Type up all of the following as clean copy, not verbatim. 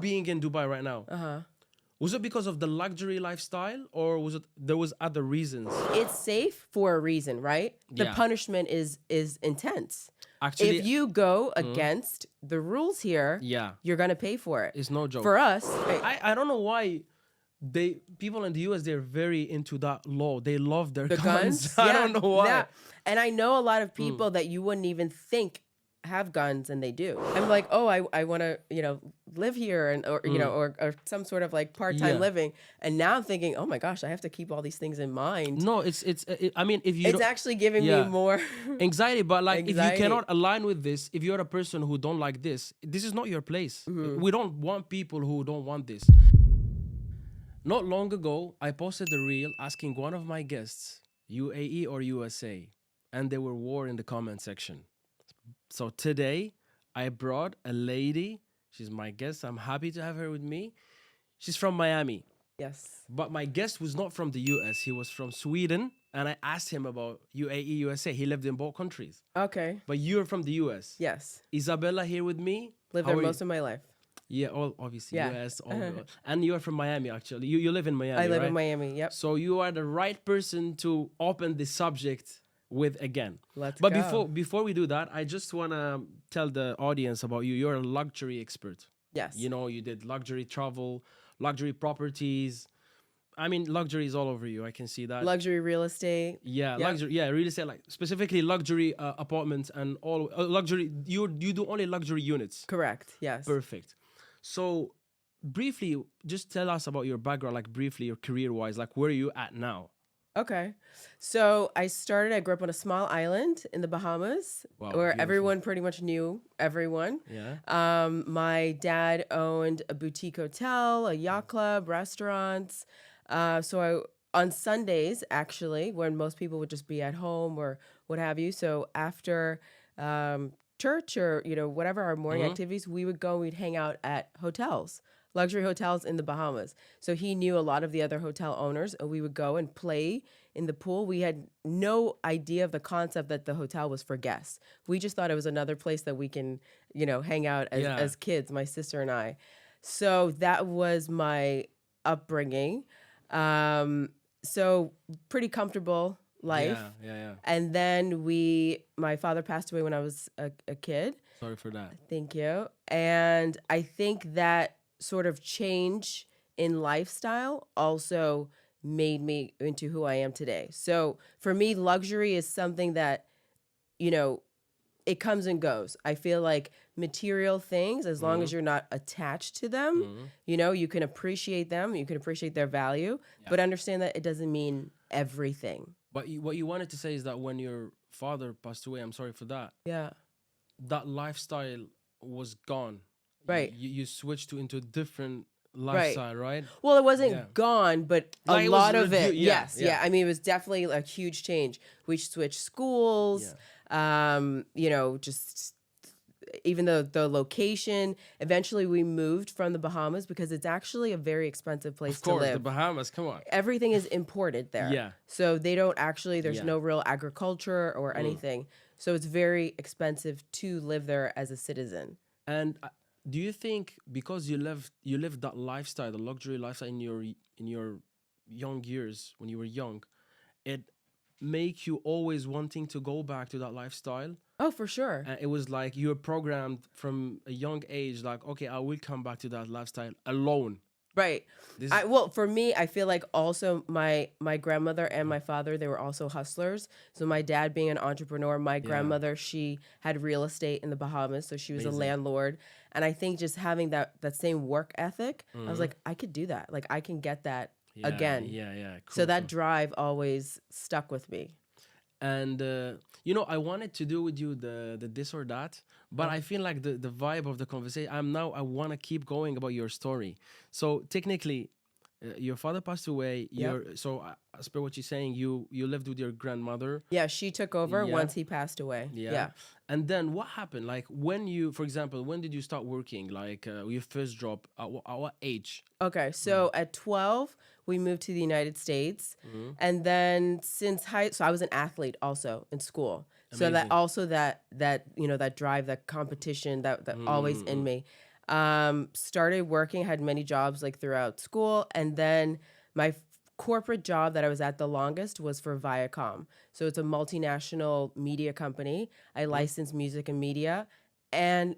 being in Dubai right now, was it because of the luxury lifestyle, or was it there was other reasons? It's safe for a reason, right? The Yeah. punishment is intense. Actually, If you go against the rules here, yeah, you're gonna pay for it. it's no joke. For us, I don't know why people in the US, they're very into that law. They love their the guns. I don't know why. Yeah. And I know a lot of people that you wouldn't even think have guns, and they do. I'm like, oh, I want to, live here, and or or some sort of like part-time living. And now I'm thinking, oh my gosh, I have to keep all these things in mind. No, I mean, if you It's actually giving me more anxiety, but like if Anxiety. you cannot align with this, if you're a person who don't like this is not your place. We don't want people who don't want this. Not long ago, I posted a reel asking one of my guests, UAE or USA, and there were war in the comment section. So today, I brought a lady. She's my guest. I'm happy to have her with me. She's from Miami. Yes. But my guest was not from the US. He was from Sweden. And I asked him about UAE, USA. He lived in both countries. Okay. But you're from the US. Yes. Isabella here with me. Lived there most of my life. Yeah, obviously Yeah. US. And you're from Miami, actually. You live in Miami, I live right? in Miami, yep. So you are the right person to open the subject with again. Let's but go. before we do that, I just want to tell the audience about you. You're a luxury expert. Yes. You did luxury travel, luxury properties. I mean, luxury is all over you. I can see that. Luxury real estate. Yeah, Yep. luxury. Yeah, real estate, like specifically luxury apartments and all luxury. You do only luxury units. Correct. Yes. Perfect. So briefly, just tell us about your background, like briefly, your career-wise, like where are you at now? Okay. So I grew up on a small island in the Bahamas Wow, where beautiful. everyone pretty much knew everyone. Yeah. My dad owned a boutique hotel, a yacht club, restaurants. On Sundays, actually, when most people would just be at home or what have you. So after church or, whatever our morning activities, we'd hang out at hotels. Luxury hotels in the Bahamas. So he knew a lot of the other hotel owners, and we would go and play in the pool. We had no idea of the concept that the hotel was for guests. We just thought it was another place that we can, hang out as kids, my sister and I. So that was my upbringing. So pretty comfortable life. Yeah. And then my father passed away when I was a kid. Sorry for that. Thank you. And I think that sort of change in lifestyle also made me into who I am today. So for me, luxury is something that, it comes and goes. I feel like material things, as long as you're not attached to them, you can appreciate them, you can appreciate their value, but understand that it doesn't mean everything. But what you wanted to say is that when your father passed away, I'm sorry for that. Yeah. That lifestyle was gone. Right. You switched into a different lifestyle, right? Well, it wasn't gone, but Like, a it was lot of it. yes. Yeah. I mean, it was definitely a huge change. We switched schools, just even the location. Eventually, we moved from the Bahamas because it's actually a very expensive place to live. The Bahamas, come on. Everything is imported there. Yeah. So they don't actually, there's no real agriculture or anything. So it's very expensive to live there as a citizen. And do you think because you lived that lifestyle, the luxury lifestyle in your young years when you were young, it make you always wanting to go back to that lifestyle? Oh, for sure. It was like you were programmed from a young age, like, okay, I will come back to that lifestyle alone. Right. For me, I feel like also my grandmother and my father, they were also hustlers. So my dad being an entrepreneur, my grandmother, she had real estate in the Bahamas. So she was a landlord. And I think just having that same work ethic, I was like, I could do that. Like I can get that again. Yeah. Cool, so that drive always stuck with me. And I wanted to do with you the this or that, but I feel like the vibe of the conversation, I want to keep going about your story. So technically, your father passed away. So as per what you're saying, you lived with your grandmother. Yeah, she took over once he passed away. Yeah. And then what happened? Like for example, when did you start working? Like your first job, at what age? Okay, so at 12, we moved to the United States. And then so I was an athlete also in school. Amazing. So that drive, that competition, that always in me. Started working, had many jobs like throughout school. And then my corporate job that I was at the longest was for Viacom. So it's a multinational media company. I license music and media and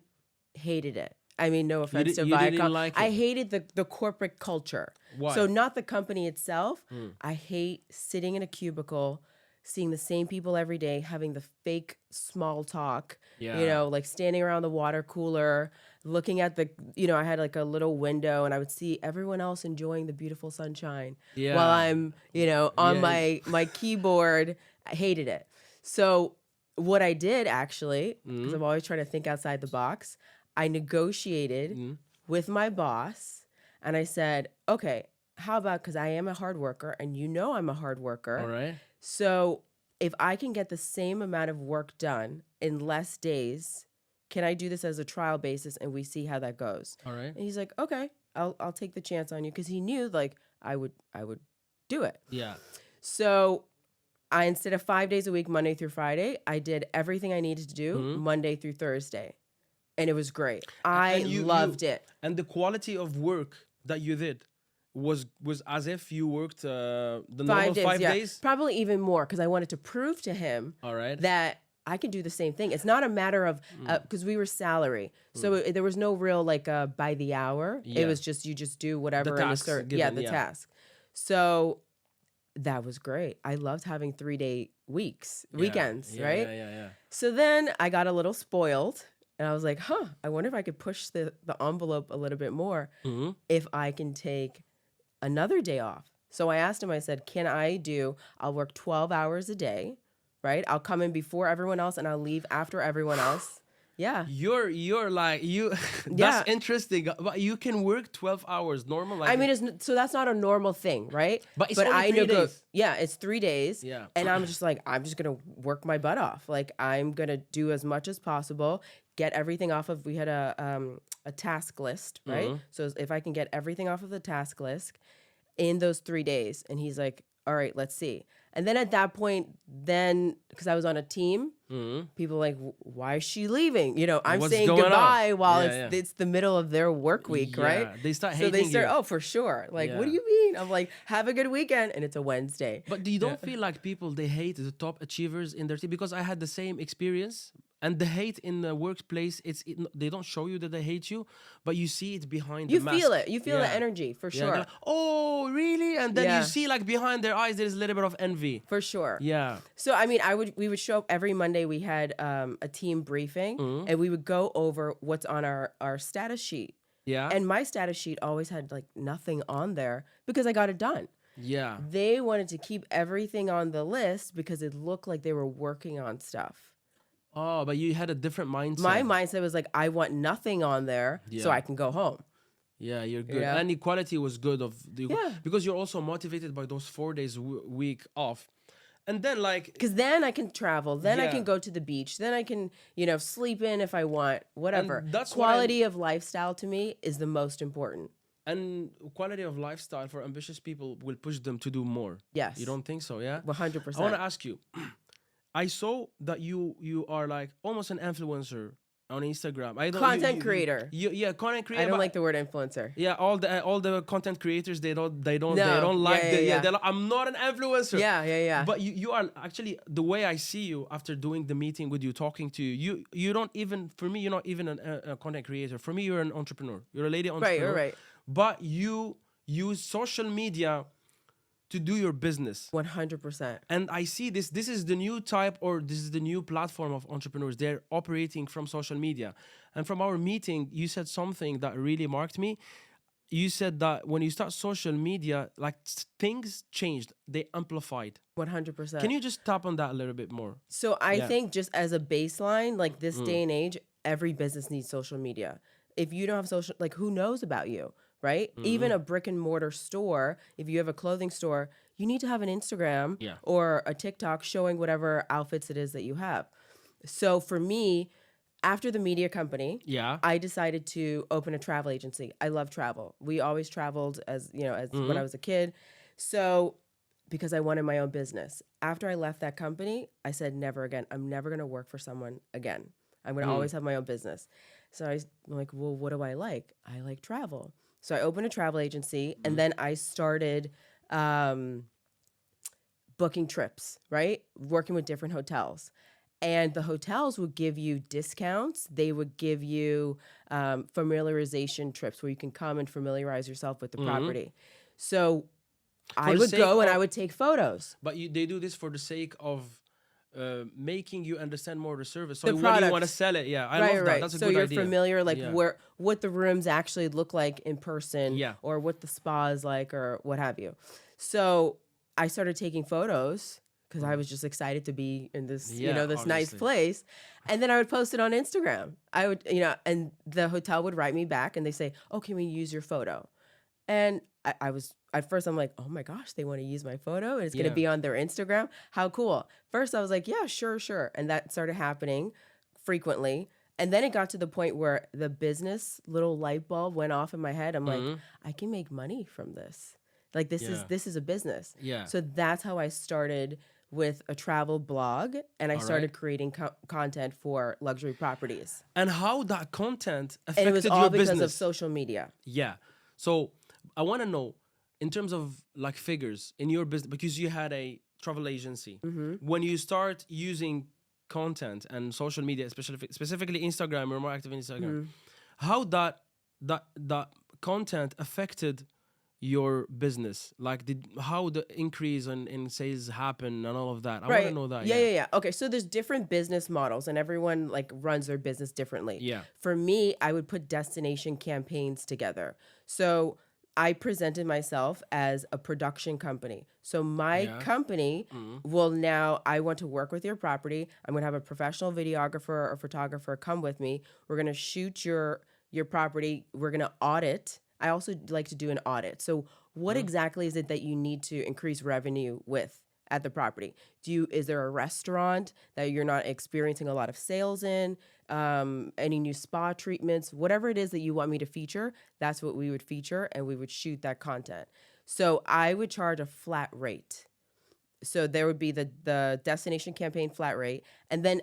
hated it. I mean, no offense to You didn't Viacom. like I it. hated the corporate culture. Why? So not the company itself. I hate sitting in a cubicle, seeing the same people every day, having the fake small talk, Yeah. like standing around the water cooler, looking at I had like a little window and I would see everyone else enjoying the beautiful sunshine Yeah. while I'm, on Yeah. my keyboard. I hated it. So what I did actually, because I'm always trying to think outside the box, I negotiated with my boss and I said, okay, how about, because I am a hard worker and I'm a hard worker. All right. So if I can get the same amount of work done in less days, can I do this as a trial basis and we see how that goes? All right. And he's like, okay, I'll take the chance on you, because he knew like I would do it. Yeah. So I, instead of 5 days a week, Monday through Friday, I did everything I needed to do Monday through Thursday. And it was great. I loved it. And the quality of work that you did was as if you worked the normal 5 days? Probably even more, because I wanted to prove to him All right. that I can do the same thing. It's not a matter of, because we were salary. So there was no real like by the hour. Yeah. It was just, you just do whatever. The tasks given, the task. So that was great. I loved having 3-day weekends, right? Yeah. So then I got a little spoiled. And I was like, I wonder if I could push the envelope a little bit more if I can take another day off. So I asked him, I said, I'll work 12 hours a day, right? I'll come in before everyone else and I'll leave after everyone else. Yeah. You're like, that's interesting. But you can work 12 hours normal. Like, I mean, so that's not a normal thing, right? But it's only 3 days. Yeah, it's 3 days. Yeah. And I'm just like, I'm just going to work my butt off. Like, I'm going to do as much as possible, get everything off of, we had a task list, right? So if I can get everything off of the task list in those 3 days. And he's like, all right, let's see. And then at that point, because I was on a team, people were like, why is she leaving? I'm What's saying going goodbye on? while Yeah, it's the middle of their work week, right? They start So hating they start, you. oh, for sure. Like, what do Yeah. you mean? I'm like, have a good weekend. And it's a Wednesday. But you don't feel like people, they hate the top achievers in their team? Because I had the same experience. And the hate in the workplace, they don't show you that they hate you, but you see it behind the mask. You feel it. You feel the Yeah. energy, for Yeah, sure. they're like, oh, really? And then Yeah. you see like behind their eyes, there's a little bit of envy. For sure. Yeah. So, I mean, we would show up every Monday. We had a team briefing and we would go over what's on our status sheet. Yeah. And my status sheet always had like nothing on there because I got it done. Yeah. They wanted to keep everything on the list because it looked like they were working on stuff. Oh, but you had a different mindset. My mindset was like, I want nothing on there so Yeah. I can go home. Yeah, you're good. Yeah. And equality was good Yeah. because you're also motivated by those 4 days week off. And then like, Because then I can travel. Then I Yeah. can go to the beach. Then I can, sleep in if I want, whatever. And that's what Quality of lifestyle to me is the most important. and quality of lifestyle for ambitious people will push them to do more. Yes. You don't think so? Yeah. 100%. I want to ask you. I saw that you are like almost an influencer on Instagram. I don't Content creator. Content creator. I don't but- like the word influencer. Yeah, all the content creators they don't No. like Yeah. they're like, I'm not an influencer. Yeah. But you are actually, the way I see you after doing the meeting with you, talking to you don't even, for me, you're not even a content creator. For me, you're an entrepreneur. You're a lady entrepreneur. Right. But you use social media to do your business. 100%. And I see this is the new type, or this is the new platform of entrepreneurs. They're operating from social media. And from our meeting, you said something that really marked me. You said that when you start social media, like things changed, they amplified. 100%. Can you just tap on that a little bit more? So I Yeah. think just as a baseline, like this day and age, every business needs social media. If you don't have social, like who knows about you, right? Even a brick and mortar store, if you have a clothing store, you need to have an Instagram Yeah. or a TikTok showing whatever outfits it is that you have. So for me, after the media company, Yeah. I decided to open a travel agency. I love travel. We always traveled as when I was a kid. So because I wanted my own business. After I left that company, I said never again. I'm never going to work for someone again. I'm going to always have my own business. So I'm like, well, what do I like? I like travel. So I opened a travel agency, and then I started booking trips, right? Working with different hotels. And the hotels would give you discounts. They would give you familiarization trips where you can come and familiarize yourself with the property. So I the would sake go and I of- would take photos. But they do this for the sake of making you understand more the service. So The when you want to product. sell it, I Right, love that. right. That's a So good you're idea. familiar, like Yeah. what the rooms actually look like in person, Yeah. or what the spa is like, or what have you. So I started taking photos because I was just excited to be in this, Yeah, this nice obviously. place, and then I would post it on Instagram. I would, and the hotel would write me back and they say, "Oh, can we use your photo?" And I was at first I'm like, oh my gosh, they want to use my photo and it's going to Yeah. be on their Instagram. How cool. First I was like, yeah, sure. And that started happening frequently. And then it got to the point where the business little light bulb went off in my head. I'm like, I can make money from this. Like this is a business. Yeah. So that's how I started with a travel blog, and I started creating content for luxury properties. And how that content And affected it was your all because business. of social media. Yeah. So I want to know, in terms of like figures in your business, because you had a travel agency, when you start using content and social media, specifically Instagram, you're more active in Instagram, how that content affected your business? Like, how the increase in sales happen and all of that? I want to know that. Yeah. Okay, so there's different business models, and everyone like runs their business differently. Yeah. For me, I would put destination campaigns together. So I presented myself as a production company. So my company will now, I want to work with your property. I'm going to have a professional videographer or photographer come with me. We're going to shoot your property. We're going to audit. I also like to do an audit. So what exactly is it that you need to increase revenue with at the property? Is there a restaurant that you're not experiencing a lot of sales in? Any new spa treatments? Whatever it is that you want me to feature, that's what we would feature, and we would shoot that content. So I would charge a flat rate. So there would be the destination campaign flat rate, and then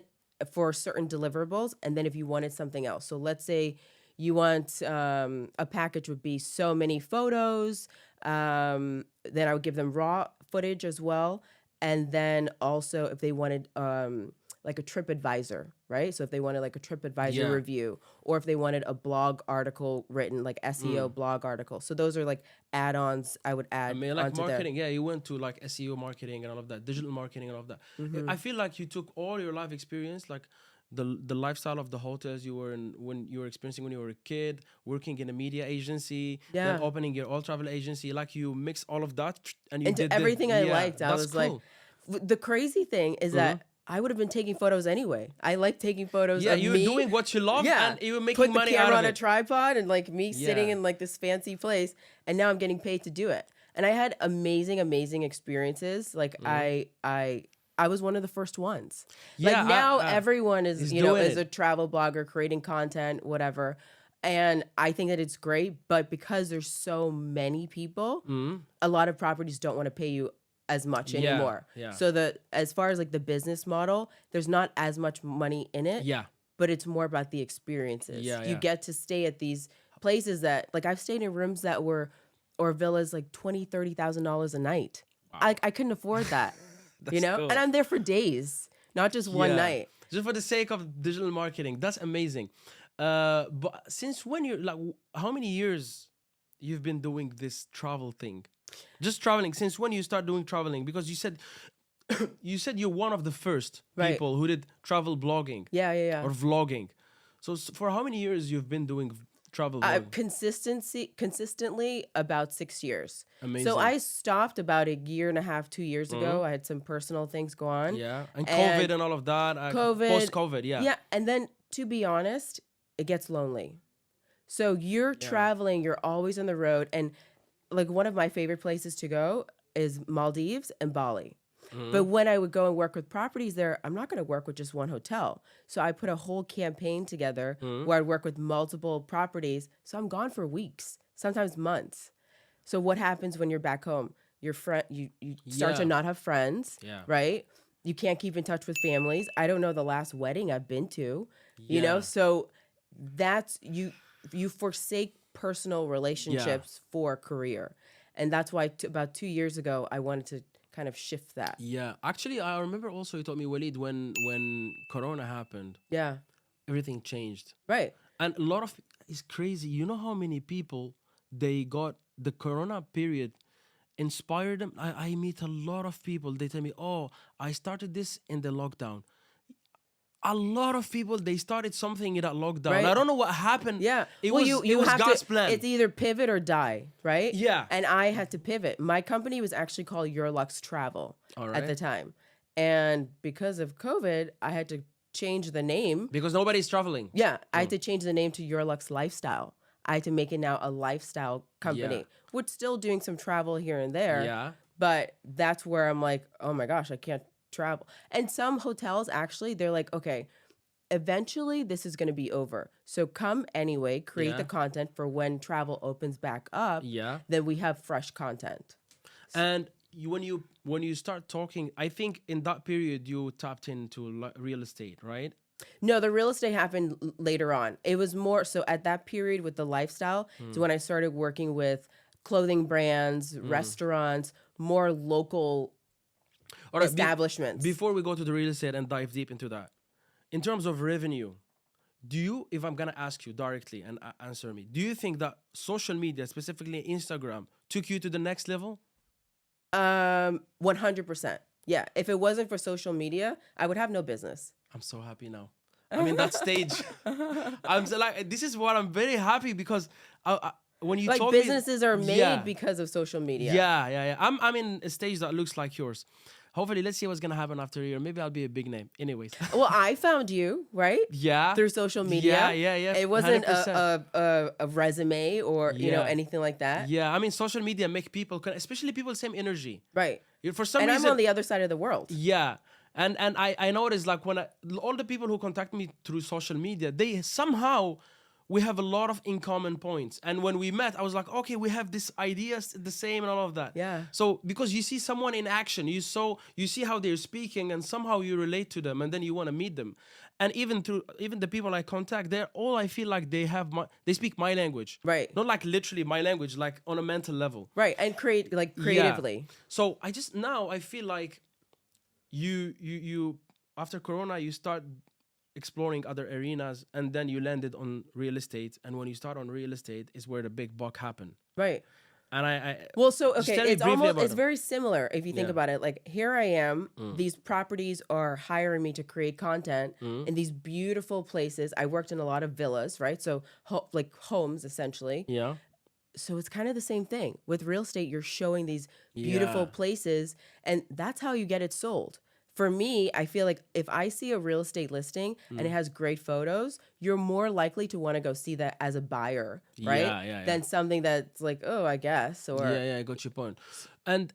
for certain deliverables, and then if you wanted something else. So let's say you want a package would be so many photos, then I would give them raw footage as well. And then also if they wanted like a TripAdvisor, right? So if they wanted like a TripAdvisor review, or if they wanted a blog article written, like SEO blog article. So those are like add-ons I would add. I mean, like onto marketing. Yeah, you went to like SEO marketing and all of that, digital marketing and all of that. I feel like you took all your life experience, like the lifestyle of the hotels you were in when you were experiencing when you were a kid, working in a media agency, then opening your all travel agency. Like you mix all of that and you into did everything I liked. I that's was cool. like, the crazy thing is that I would have been taking photos anyway. I like taking photos of you were me. doing what you love and you were making Put the money out camera of on a it. tripod and like me sitting Yeah. in like this fancy place, and now I'm getting paid to do it. And I had amazing experiences. Like I was one of the first ones. Yeah, Like now I- everyone is is you know doing is it. a travel blogger creating content, whatever. And I think that it's great, but because there's so many people, a lot of properties don't want to pay you as much anymore. yeah. So as far as like the business model, there's not as much money in it. Yeah. But it's more about the experiences. Yeah, You yeah. get to stay at these places that like I've stayed in rooms that were or villas like $20,000-$30,000 a night. I couldn't afford that. You know? cool. And I'm there for days, not just one Yeah. night. Just for the sake of digital marketing. That's amazing. But since when you're like, how many years you've been doing this travel thing? Just traveling. Since when you start doing traveling? Because you said you're one of the first Right. people who did travel blogging Yeah. or vlogging. So for how many years you've been doing travel vlogging? Consistently about 6 years. Amazing. So I stopped about a year and a half, 2 years ago. I had some personal things go on. Yeah, and And COVID and all of that. COVID, Post-COVID, yeah. Yeah, and then to be honest, it gets lonely. So you're traveling, you're always on the road, and like one of my favorite places to go is Maldives and Bali. But when I would go and work with properties there, I'm not going to work with just one hotel. So I put a whole campaign together where I'd work with multiple properties. So I'm gone for weeks, sometimes months. So what happens when you're back home? You start to Yeah. not have friends, Yeah. right? You can't keep in touch with families. I don't know the last wedding I've been to, you know? Yeah. So that's you forsake personal relationships for career. And that's why about 2 years ago I wanted to kind of shift that. Yeah, actually, I remember also you told me, Walid, when Corona happened, Yeah. everything changed, Right. and a lot of it's crazy. You know how many people they got the Corona period inspired them. I meet a lot of people. They tell me, "Oh, I started this in the lockdown." A lot of people they started something in that lockdown. Right. I don't know what happened. Yeah. It well, was you it was have God's to, plan. It's either pivot or die, right? Yeah. And I had to pivot. My company was actually called Your Lux Travel All at the right. time. And because of COVID, I had to change the name. Because nobody's traveling. Yeah, I had to change the name to Your Lux Lifestyle. I had to make it now a lifestyle company. Yeah. We're still doing some travel here and there. Yeah. But that's where I'm like, oh my gosh, I can't travel. And some hotels actually, they're like, okay, eventually this is going to be over. So come anyway, create the Yeah. content for when travel opens back up. Yeah. Then we have fresh content. And when you start talking, I think in that period you tapped into real estate, right? No, the real estate happened later on. It was more so at that period with the lifestyle. It's when I started working with clothing brands, restaurants, more local All right, establishments. before we go to the real estate and dive deep into that, in terms of revenue, do you, if I'm gonna ask you directly and answer me, do you think that social media, specifically Instagram, took you to the next level? 100%. Yeah. If it wasn't for social media, I would have no business. I'm so happy now. I'm in that stage. I'm so, like, this is what I'm very happy because when you Like told businesses are made Yeah. because of social media. Yeah. I'm in a stage that looks like yours. Hopefully, let's see what's gonna happen after a year. Maybe I'll be a big name. Anyways. Well, I found you, right? Yeah. Through social media. Yeah. It wasn't 100%. a resume or Yeah. anything like that. Yeah, I mean, social media make people, especially people, same energy. Right. For some And reason, I'm on the other side of the world. yeah, and I noticed like all the people who contact me through social media, they somehow we have a lot of in common points. And when we met, I was like, okay, we have this ideas the same and all of that. Yeah. So because you see someone in action, you see how they're speaking, and somehow you relate to them, and then you want to meet them. And even the people I contact, they're all, I feel like they speak my language. Right. Not like literally my language, like on a mental level. Right. And creatively. Yeah. So I feel like you after Corona you start exploring other arenas, and then you landed on real estate. And when you start on real estate is where the big buck happened. Right. And I Well, so just okay, tell me it's briefly almost about it's them. very similar if you think Yeah. about it. Like here I am, these properties are hiring me to create content in these beautiful places. I worked in a lot of villas, right? So like homes essentially. Yeah. So it's kind of the same thing. With real estate, you're showing these beautiful Yeah. places, and that's how you get it sold. For me, I feel like if I see a real estate listing and it has great photos, you're more likely to want to go see that as a buyer, right? Yeah. Than something that's like, oh, I guess, or Yeah, I got your point. And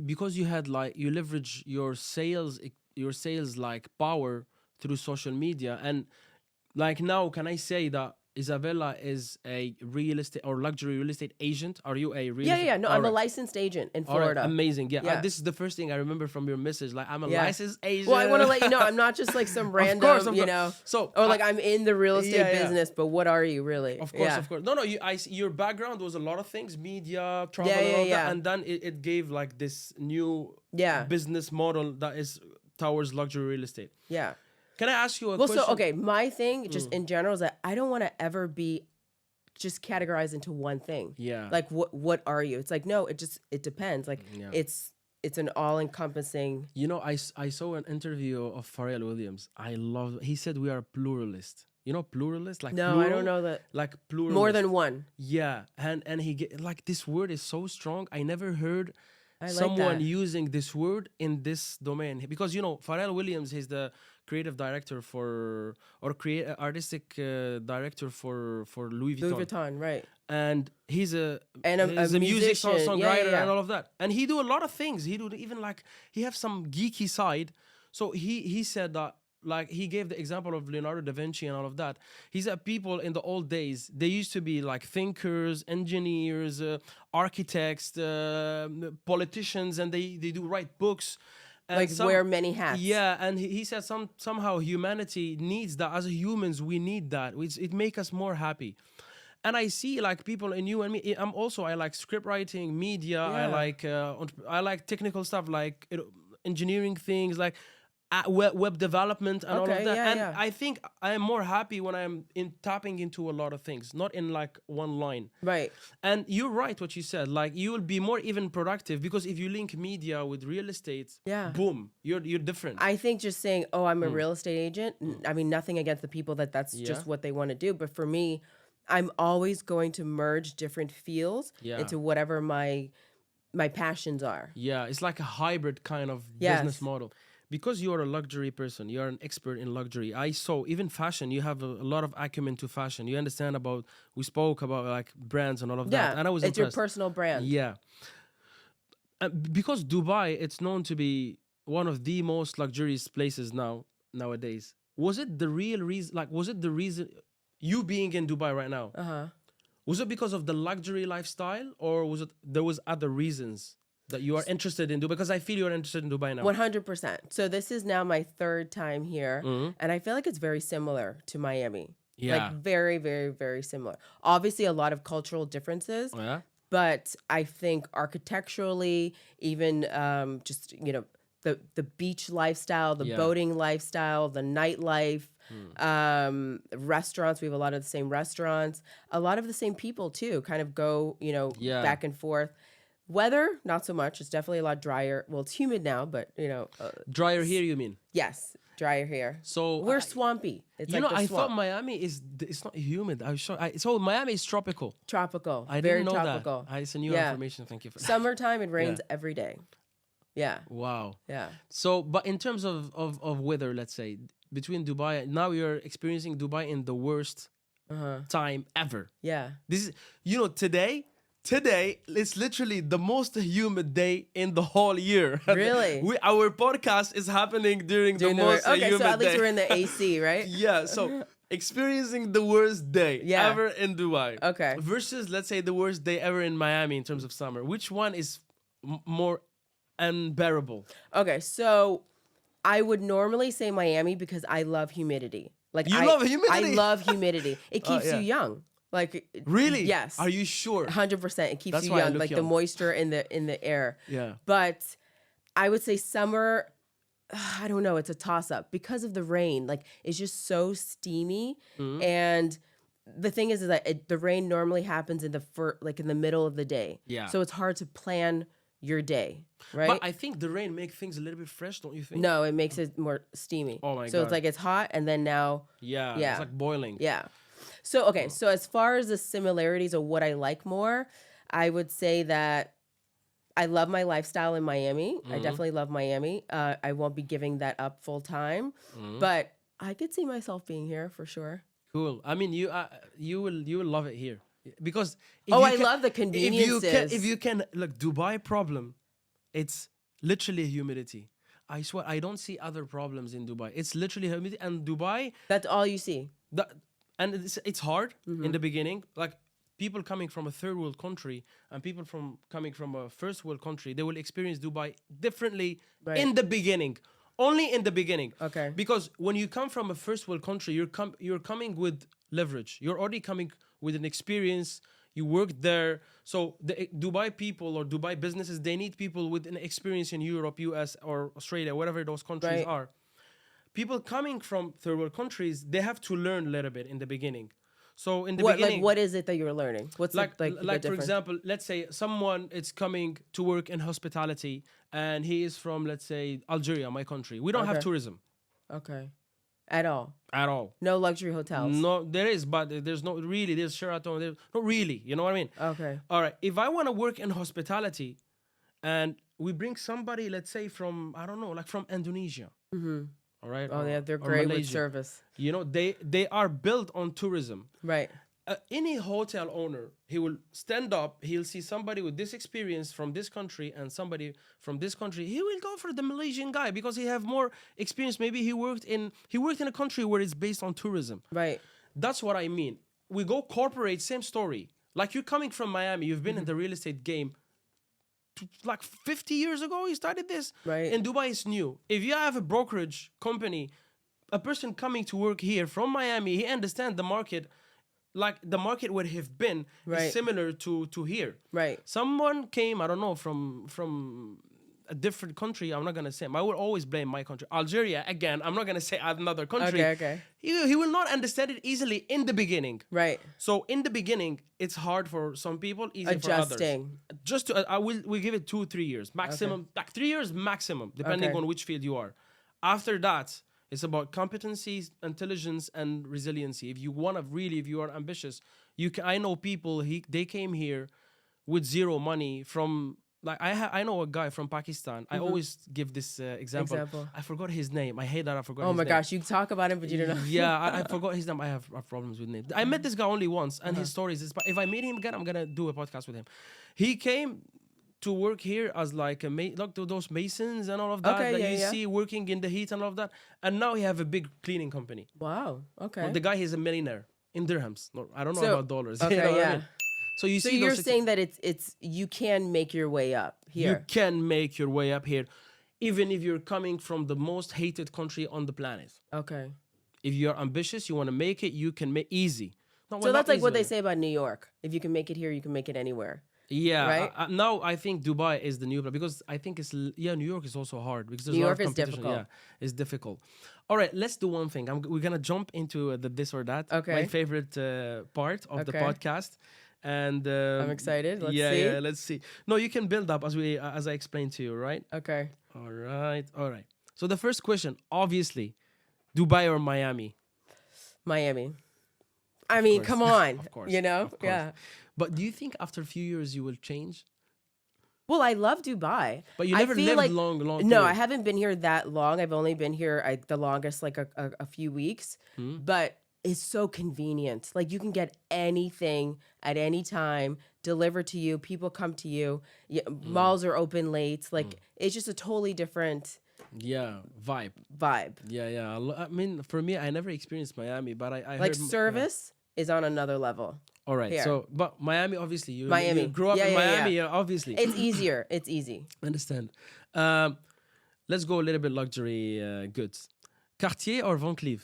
because you had like you leverage your sales like power through social media, and like now, can I say that Isabella is a real estate or luxury real estate agent? Are you a real estate? Yeah. No, I'm a Alright. licensed agent in All right, Florida. amazing. Yeah, Yeah. this is the first thing I remember from your message. Like, I'm a Yeah. licensed agent. Well, I want to let you know, I'm not just like some random, course, of you course. know, So, or like I'm in the real estate yeah. business, but what are you really? Of course, Yeah. of course. No, your background was a lot of things, media, travel, Yeah, and all yeah. that, and then it gave like this new Yeah. business model that is towards luxury real estate. Yeah. Can I ask you a Well, question? so, okay, my thing just in general is that I don't want to ever be just categorized into one thing. Yeah. Like, what are you? It's like, no, it depends. Like, Yeah. it's an all-encompassing. You know, I saw an interview of Pharrell Williams. He said we are pluralist. You know, pluralist? Like No, plural? I don't know that. Like pluralist. More than one. Yeah, and like this word is so strong. I never heard I like someone that. using this word in this domain, because Pharrell Williams is the creative director artistic director for Louis Vuitton, Louis Vuitton, right. and he's a And a music musician. songwriter Yeah. and all of that, and he do a lot of things. He do even like he have some geeky side. So he said that, like, he gave the example of Leonardo da Vinci and all of that. He said people in the old days, they used to be like thinkers, engineers, architects, politicians, and they do write books. like wear many hats. Yeah, and he said somehow humanity needs that. As humans, we need that. It make us more happy. And I see like people in you and me. I like script writing, media. I like technical stuff like engineering things, like web development and all of that. And I think I am more happy when I'm tapping into a lot of things, not in like one line. Right. And you're right what you said. Like you will be more even productive because if you link media with real estate, boom, you're different. I think just saying, oh, I'm a real estate agent. I mean, nothing against the people that's just what they want to do. But for me, I'm always going to merge different fields into whatever my passions are. Yeah, it's like a hybrid kind of business model. Because you're a luxury person, you're an expert in luxury. I saw even fashion, you have a lot of acumen to fashion. You understand we spoke about like brands and all of that. And I was impressed. It's your personal brand. Yeah. Because Dubai, it's known to be one of the most luxurious places nowadays. Was it the real reason? Like, was it the reason you being in Dubai right now? Was it because of the luxury lifestyle, or there was other reasons that you are interested in Dubai? Because I feel you're interested in Dubai now. 100%. So this is now my third time here, and I feel like it's very similar to Miami. Yeah. Like very, very, very similar. Obviously, a lot of cultural differences. Yeah. But I think architecturally, even just, the beach lifestyle, the boating lifestyle, the nightlife, restaurants. We have a lot of the same restaurants. A lot of the same people, too, kind of go, back and forth. Weather, not so much. It's definitely a lot drier. Well, it's humid now, but, drier here, you mean? Yes, drier here. So we're swampy. It's like I thought Miami it's not humid. I was sure. So Miami is tropical. Tropical. I very didn't know tropical. that. It's a new information. Thank you for that. Summertime, it rains every day. Yeah. Wow. Yeah. So, but in terms of weather, let's say, between Dubai, now you're experiencing Dubai in the worst time ever. Yeah. This is, today it's literally the most humid day in the whole year. Really? Our podcast is happening during the most humid day. Okay, so at least we're in the AC, right? Yeah, so experiencing the worst day ever in Dubai. Okay. Versus, let's say, the worst day ever in Miami in terms of summer. Which one is more unbearable? Okay, so I would normally say Miami because I love humidity. Like you love humidity? I love humidity. It keeps you young. Like really? Yes. Are you sure? 100%. It keeps That's you why I young, look like young. the moisture in the air. Yeah. But I would say summer, I don't know, it's a toss up because of the rain. Like it's just so steamy, and the thing is that the rain normally happens in the middle of the day. Yeah. So it's hard to plan your day, right? But I think the rain makes things a little bit fresh, don't you think? No, it makes it more steamy. Oh my God. So it's like it's hot and then now. Yeah. It's like boiling. Yeah. So, okay. So as far as the similarities of what I like more, I would say that I love my lifestyle in Miami. I definitely love Miami. I won't be giving that up full time, but I could see myself being here for sure. Cool. I mean, you will love it here because I love the conveniences. If you can look, Dubai problem, it's literally humidity. I swear, I don't see other problems in Dubai. It's literally humidity, and Dubai. That's all you see. And it's hard in the beginning. Like people coming from a third world country and people coming from a first world country, they will experience Dubai differently in the beginning. Only in the beginning. Okay. Because when you come from a first world country, you're coming with leverage. You're already coming with an experience. You worked there. So the Dubai people or Dubai businesses, they need people with an experience in Europe, US, or Australia, whatever those countries are. People coming from third world countries, they have to learn a little bit in the beginning. So in the beginning, what is it that you're learning? What's like the for example, let's say someone is coming to work in hospitality and he is from, let's say, Algeria, my country. We don't have tourism. Okay. At all. No luxury hotels. No, there is, but there's not really. There's Sheraton. Not really. You know what I mean? Okay. All right. If I want to work in hospitality, and we bring somebody, let's say from, I don't know, like from Indonesia. All right. Oh, yeah, they're great with service. They are built on tourism. Right. Any hotel owner, he will stand up, he'll see somebody with this experience from this country and somebody from this country. He will go for the Malaysian guy because he have more experience. Maybe he worked in a country where it's based on tourism. Right. That's what I mean. We go corporate, same story. Like you're coming from Miami, you've been in the real estate game like 50 years ago he started this. Right. In Dubai, it's new. If you have a brokerage company, a person coming to work here from Miami, he understands the market. Like the market would have been Right. is similar to here. Right. Someone came, I don't know, from a different country. I'm not gonna say. I will always blame my country, Algeria. Again, I'm not gonna say another country. Okay. He will not understand it easily in the beginning. Right. So in the beginning, it's hard for some people, easy for others. Adjusting. Just to, we'll give it 2-3 years maximum, like 3 years maximum, depending Okay. on which field you are. After that, it's about competencies, intelligence, and resiliency. If you want to really, if you are ambitious, you can. I know people. They came here with zero money from. Like I know a guy from Pakistan. I always give this example. I forgot his name. I hate that I forgot. Oh his my name. gosh, you talk about him, but you don't know. Yeah, I forgot his name. I have problems with names. I met this guy only once, and his stories. If I meet him again, I'm gonna do a podcast with him. He came to work here as like like those masons and all of that Okay, that yeah, you yeah. see working in the heat and all of that. And now he have a big cleaning company. Wow. Okay. The guy is a millionaire in dirhams. No, I don't know So- about dollars. okay, You know what I yeah. mean? So you So see, you're those saying that it's you can make your way up you here. can make your way up here, even if you're coming from the most hated country on the planet. Okay. If you're ambitious, you want to make it, you can make easy. So that's like what they say about New York. If you can make it here, you can make it anywhere. Yeah. Right? Now I think Dubai is the new place because I think New York is also hard because there's New a lot York of is competition. difficult. Yeah, it's difficult. All right, let's do one thing. We're gonna jump into the this or that. Okay. My favorite part of the Okay. podcast. And I'm excited. Let's yeah, see. yeah, let's see. No, you can build up as I explained to you, right? Okay. All right. So the first question, obviously, Dubai or Miami? Miami. I mean, course. come on. Of course. You know? Of course. Yeah. But do you think after a few years you will change? Well, I love Dubai. But you I never feel lived like, long No, period. I haven't been here that long. I've only been here the longest, like a few weeks. Hmm? But it's so convenient. Like you can get anything at any time delivered to you. People come to you. Hmm. Malls are open late. Like it's just a totally different Yeah, vibe. vibe. Yeah. I mean, for me, I never experienced Miami, but I Like heard, service is on another level. All right. here. So, but Miami, obviously, you Miami. grew up Yeah, in yeah, yeah. Miami, obviously. It's easier. It's easy. Understand. Let's go a little bit luxury goods. Cartier or Van Cleef?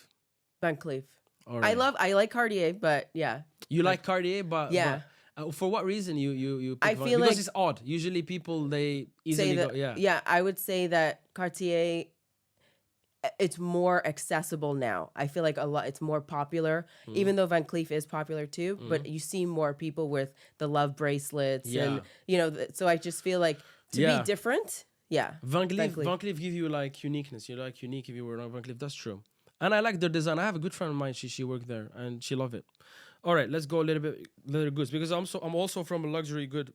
Van Cleef. All right. I like Cartier, but yeah. You like Cartier, but Yeah. but, for what reason you pick I Van- feel because like- it's odd. Usually people they easily Say that, go yeah, I would say that Cartier, it's more accessible now. I feel like it's more popular, Hmm. even though Van Cleef is popular too. But you see more people with the love bracelets, Yeah. and so I just feel like to Yeah. be different. Yeah, Van Van Cleef, Cleef. Van Cleef give you like uniqueness. You like unique if you were on Van Cleef. That's true. And I like their design. I have a good friend of mine. She worked there and she loved it. All right, let's go a little bit leather goods because I'm also from a luxury good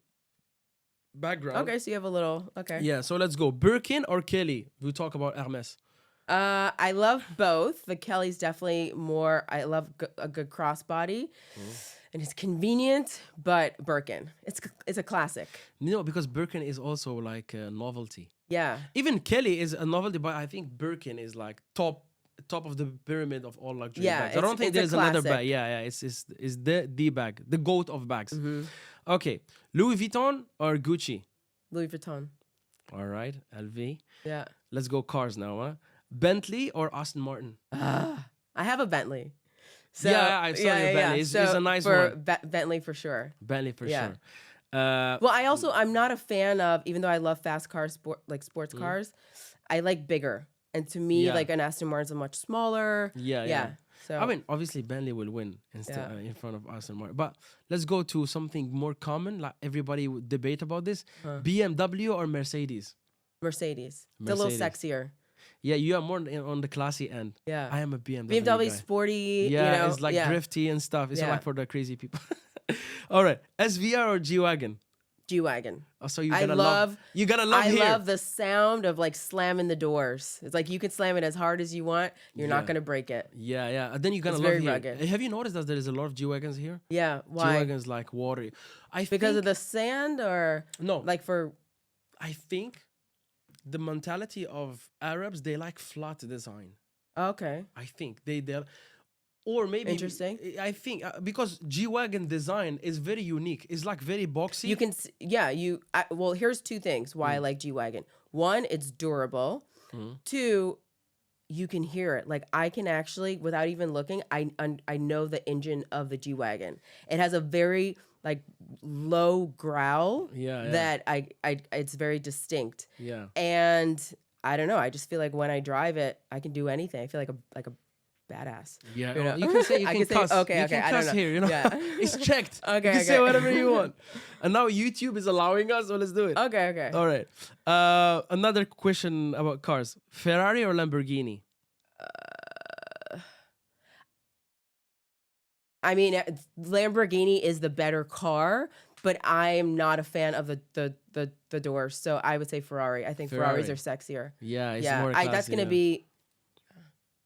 background. Okay, so you have a little. Okay. Yeah, so let's go. Birkin or Kelly? We talk about Hermes. I love both. The Kelly's definitely more. I love a good crossbody, and it's convenient. But Birkin, it's a classic. Because Birkin is also like a novelty. Yeah. Even Kelly is a novelty, but I think Birkin is like top of the pyramid of all luxury Yeah, bags. I don't think it's a there's another classic. bag. Yeah, it's the bag, the goat of bags. Mm-hmm. Okay, Louis Vuitton or Gucci? Louis Vuitton. All right, LV. Yeah. Let's go cars now, huh? Bentley or Aston Martin? I have a Bentley. So, Yeah, I saw your Bentley. It's a nice one. Bentley for sure. Bentley for Yeah. sure. Well, I'm not a fan of, even though I love fast cars, sports cars, I like bigger. And to me, Yeah. like an Aston Martin's a much smaller. Yeah. So I mean, obviously Bentley will win instead in front of Aston Martin. But let's go to something more common. Like everybody would debate about this: BMW or Mercedes. Mercedes. It's a little Mercedes. sexier. Yeah, you are more on the classy end. Yeah. I am a BMW. BMW guy. sporty. Yeah, it's like yeah. drifty and stuff. It's Yeah. like for the crazy people. All right, SVR or G-Wagon? G-Wagon. Oh, so you I gotta love. You gotta love I here. love the sound of like slamming the doors. It's like you can slam it as hard as you want. You're Yeah. not gonna break it. Yeah. And then you gotta It's love very here. rugged. Have you noticed that there is a lot of G-Wagons here? Yeah. Why? G-Wagons like water. Because of the sand, or No. like for I think the mentality of Arabs, they like flat design. okay. I think they Or maybe Interesting. I think because G-Wagon design is very unique. It's like very boxy. You can, well, here's two things why I like G-Wagon. One, it's durable. Two, you can hear it. Like I can actually, without even looking, I know the engine of the G-Wagon. It has a very like low growl that I it's very distinct. Yeah. And I don't know, I just feel like when I drive it, I can do anything. I feel like a badass. Yeah, You know? you can say you I can can say- cuss. okay, you okay, can I don't cuss know. here. You know, Yeah. it's checked. Okay, you can okay. say whatever you want. And now YouTube is allowing us, so let's do it. Okay. All right. Another question about cars: Ferrari or Lamborghini? I mean, Lamborghini is the better car, but I'm not a fan of the doors. So I would say Ferrari. I think Ferraris are sexier. Yeah, it's more classy. That's gonna be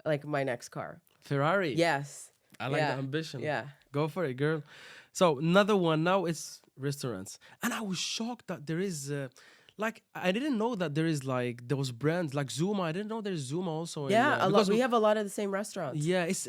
like my next car. Ferrari. Yes. I like the ambition. Yeah. Go for it, girl. So another one now is restaurants, and I was shocked that there is. Like I didn't know that there is like those brands like Zuma. I didn't know there's Zuma also. Yeah, in, a lot. We have a lot of the same restaurants. Yeah, it's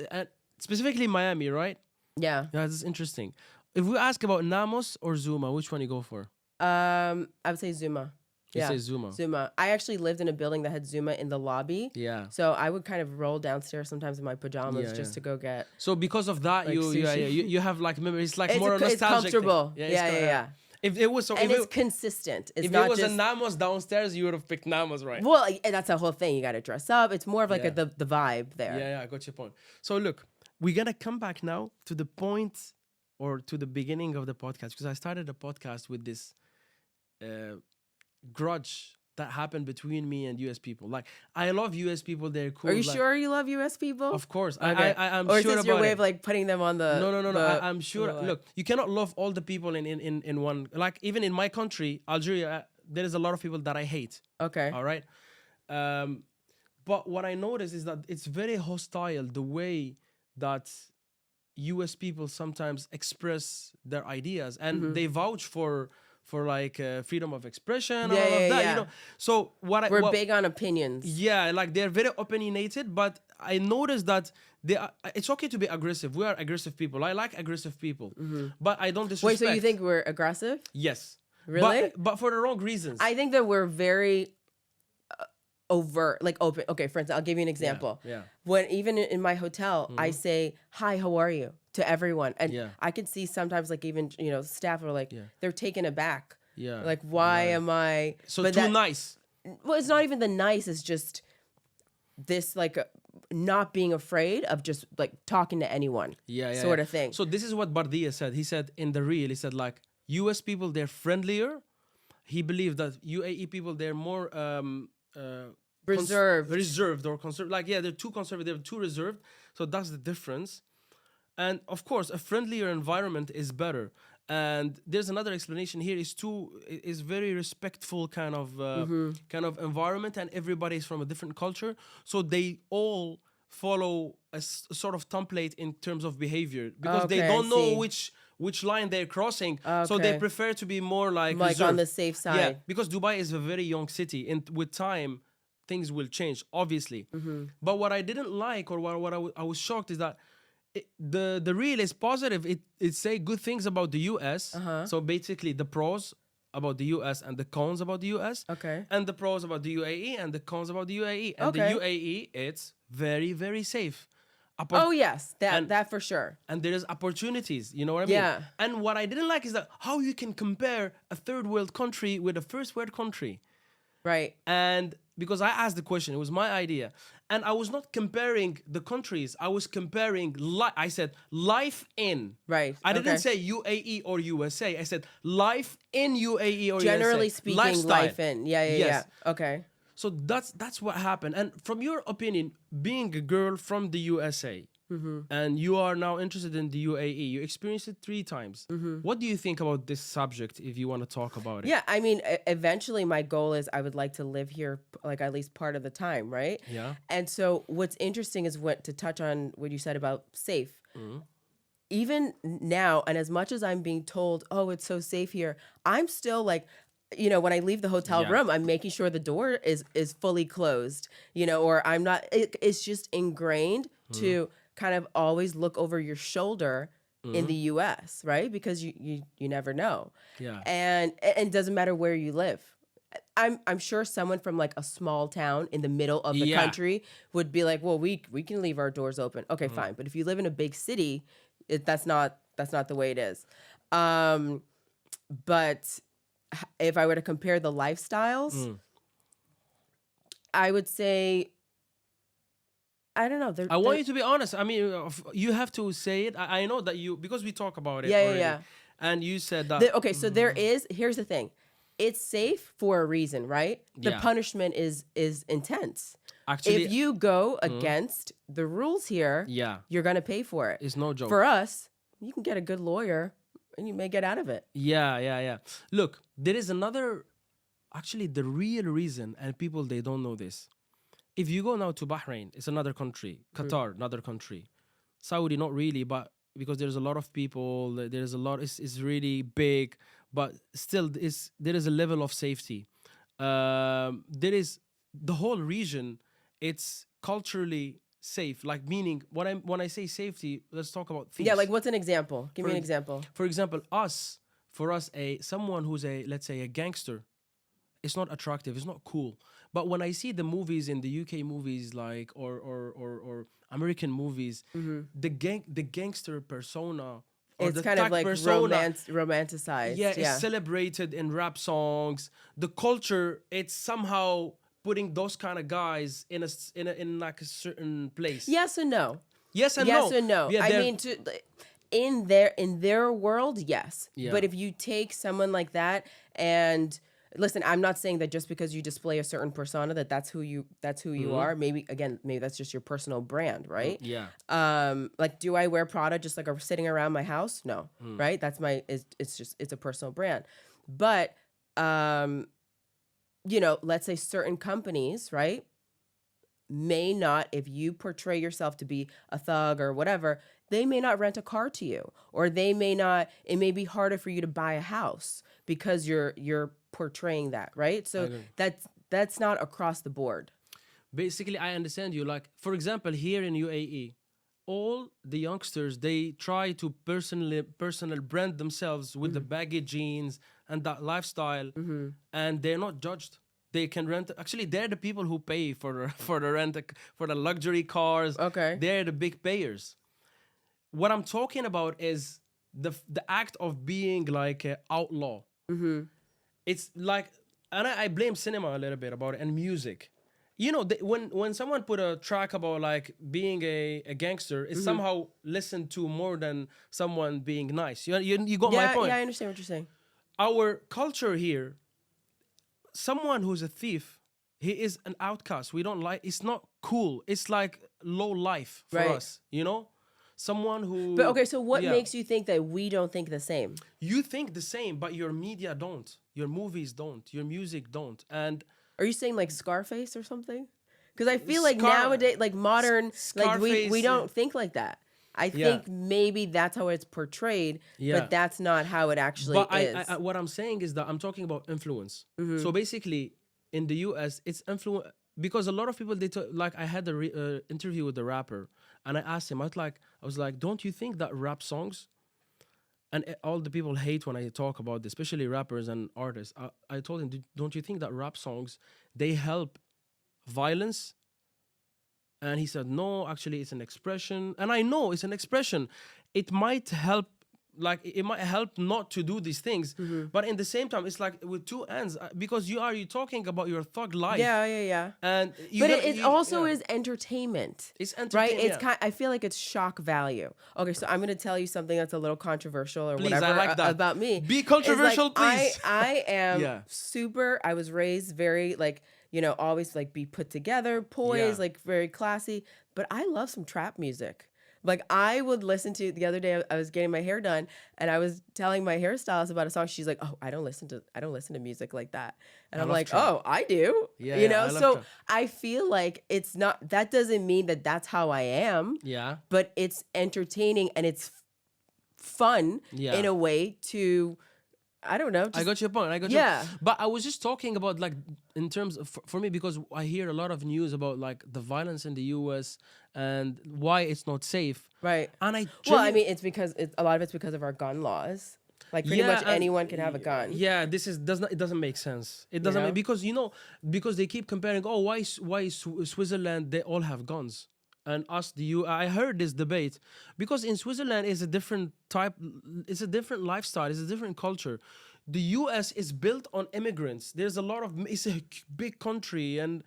specifically Miami, right? Yeah. Yeah, this is interesting. If we ask about Namos or Zuma, which one you go for? I would say Zuma. You say Zuma. Zuma. I actually lived in a building that had Zuma in the lobby. Yeah. So I would kind of roll downstairs sometimes in my pajamas just to go get. So because of that, Like you have like memories. It's like It's more it's nostalgic. comfortable. Thing. Yeah. If it was so, And if it's consistent. It's if not it was just a Namos downstairs, you would have picked Namos, right? well, and that's the whole thing. You got to dress up. It's more of like the vibe there. Yeah, I got your point. So look, we're gonna come back now to the point or to the beginning of the podcast because I started the podcast with this grudge that happened between me and US people. Like I love US people; they're cool. Are you like, sure you love US people? Of course, Okay. I'm or sure is this about your way it. of like putting them on the? No. I'm sure. like- Look, you cannot love all the people in one. Like even in my country, Algeria, there is a lot of people that I hate. Okay. All right. But what I notice is that it's very hostile the way that US people sometimes express their ideas and they vouch for like freedom of expression and all of that, yeah. you know. So We're big on opinions. yeah, like they're very opinionated, but I noticed that it's okay to be aggressive. We are aggressive people. I like aggressive people, but I don't disrespect. Wait, so you think we're aggressive? Yes. Really? But for the wrong reasons. I think that we're very overt, like open. Okay, for instance, I'll give you an example. Yeah. When even in my hotel, I say, "Hi, how are you?" to everyone, and I can see sometimes like even staff are like they're taken aback. Yeah. Like, why am I So but too nice. Well, it's not even the nice. It's just this like not being afraid of just like talking to anyone. Yeah. Sort of thing. So this is what Bardia said. He said in the reel, he said like US people, they're friendlier. He believed that UAE people, they're more reserved or conservative. Like, yeah, they're too conservative, too reserved. So that's the difference. And of course, a friendlier environment is better. And there's another explanation here: is very respectful kind of environment, and everybody is from a different culture, so they all follow a sort of template in terms of behavior because they don't know which line they're crossing, so they prefer to be more like on the safe side. Yeah, because Dubai is a very young city, and with time, things will change, obviously. But what I didn't like, or what I was shocked, is that the reel is positive. It say good things about the US. So basically the pros about the US and the cons about the US. Okay. And the pros about the UAE and the cons about the UAE. And the UAE, it's very, very safe. Oh yes, that for sure. And there is opportunities, you know what I mean? Yeah. And what I didn't like is that how you can compare a third world country with a first world country. Right. And because I asked the question, it was my idea. And I was not comparing the countries. I was comparing, I said, life in. Right. I didn't say UAE or USA. I said life in UAE or Generally USA. speaking, Lifestyle. life in. Yeah. Okay. So that's what happened. And from your opinion, being a girl from the USA, and you are now interested in the UAE, you experienced it 3 times. What do you think about this subject, if you want to talk about it? Yeah, I mean, eventually my goal is I would like to live here like at least part of the time, right? Yeah. And so what's interesting is to touch on what you said about safe. Even now, and as much as I'm being told, oh, it's so safe here, I'm still like, when I leave the hotel room, I'm making sure the door is fully closed, or I'm not, it's just ingrained to kind of always look over your shoulder in the US, right? Because you never know. Yeah. And it doesn't matter where you live. I'm sure someone from like a small town in the middle of the country would be like, well, we can leave our doors open. Okay, fine. But if you live in a big city, that's not the way it is. But if I were to compare the lifestyles, I would say, I don't know. I want you to be honest. I mean, you have to say it. I know that because we talk about it already. Yeah. And you said that. Okay, so here's the thing. It's safe for a reason, right? The punishment is intense. Actually, if you go against the rules here, you're going to pay for it. It's no joke. For us, you can get a good lawyer and you may get out of it. Yeah. Look, there is actually the real reason, and people, they don't know this. If you go now to Bahrain, it's another country. Qatar, another country. Saudi, not really, but because there's a lot of people, there's a lot, it's really big, but still there is a level of safety. There is the whole region, it's culturally safe, like meaning when I say safety, let's talk about thieves. Yeah, like what's an example? Give me an example. For example, for us, someone who's let's say a gangster, it's not attractive, it's not cool. But when I see the movies in the UK movies, like or American movies, the gangster persona, or it's the kind of like persona, romanticized. Yeah, it's celebrated in rap songs. The culture, it's somehow putting those kind of guys in like a certain place. Yes and no. Yes and no. Yeah, I mean, in their world, yes. Yeah. But if you take someone like that and listen, I'm not saying that just because you display a certain persona that's who you are. Maybe that's just your personal brand, right? Yeah. Like, do I wear Prada just like sitting around my house? No, right? That's it's a personal brand. But let's say certain companies, right, may not, if you portray yourself to be a thug or whatever, they may not rent a car to you, or it may be harder for you to buy a house because you're portraying that, right? So that's not across the board. Basically, I understand you. Like, for example, here in UAE, all the youngsters, they try to personal brand themselves with the baggy jeans and that lifestyle, and they're not judged. They can rent. Actually, they're the people who pay for the rent, for the luxury cars. Okay, they're the big payers. What I'm talking about is the act of being like an outlaw. It's like, and I blame cinema a little bit about it, and music. You know, when someone put a track about like being a gangster, it's somehow listened to more than someone being nice. You got my point. Yeah, I understand what you're saying. Our culture here, someone who's a thief, he is an outcast. We don't like. It's not cool. It's like low life for us. You know, someone who. But okay, so what makes you think that we don't think the same? You think the same, but your media don't. Your movies don't. Your music don't. And are you saying like Scarface or something? Because I feel like nowadays, like modern, like we don't think like that. I think maybe that's how it's portrayed, but that's not how it actually is. But what I'm saying is that I'm talking about influence. So basically, in the US, it's influence because a lot of people like I had an interview with the rapper, and I asked him, I was like, don't you think that rap songs, and all the people hate when I talk about this, especially rappers and artists. I told him, don't you think that rap songs, they help violence? And he said, no, actually, it's an expression. And I know it's an expression. It might help, like, it might help not to do these things. But in the same time, it's like with two ends, because you're talking about your thug life. Yeah. And it also is entertainment. It's entertainment. Right? I feel like it's shock value. Okay, so I'm going to tell you something that's a little controversial or please, whatever I like that. About me. Be controversial, please. I am I was raised very like, always like be put together, poised, like very classy. But I love some trap music. Like I would listen to the other day. I was getting my hair done, and I was telling my hairstylist about a song. She's like, "Oh, I don't listen to music like that." And I'm like, trap. "Oh, I do." Yeah, so trap. I feel like it's not. That doesn't mean that that's how I am. Yeah. But it's entertaining and it's fun in a way to. I don't know. I got your point. I got Yeah. your. But I was just talking about like in terms of for me because I hear a lot of news about like the violence in the U.S. and why it's not safe. Right. And I Well, I mean, it's because a lot of it's because of our gun laws. Like pretty much and anyone can have a gun. Yeah, this is does not it doesn't make sense. It doesn't know? make, because because they keep comparing. Oh, why Switzerland they all have guns and us the U. I heard this debate because in Switzerland is a different type. It's a different lifestyle. It's a different culture. The U.S. is built on immigrants. There's a lot of it's a big country and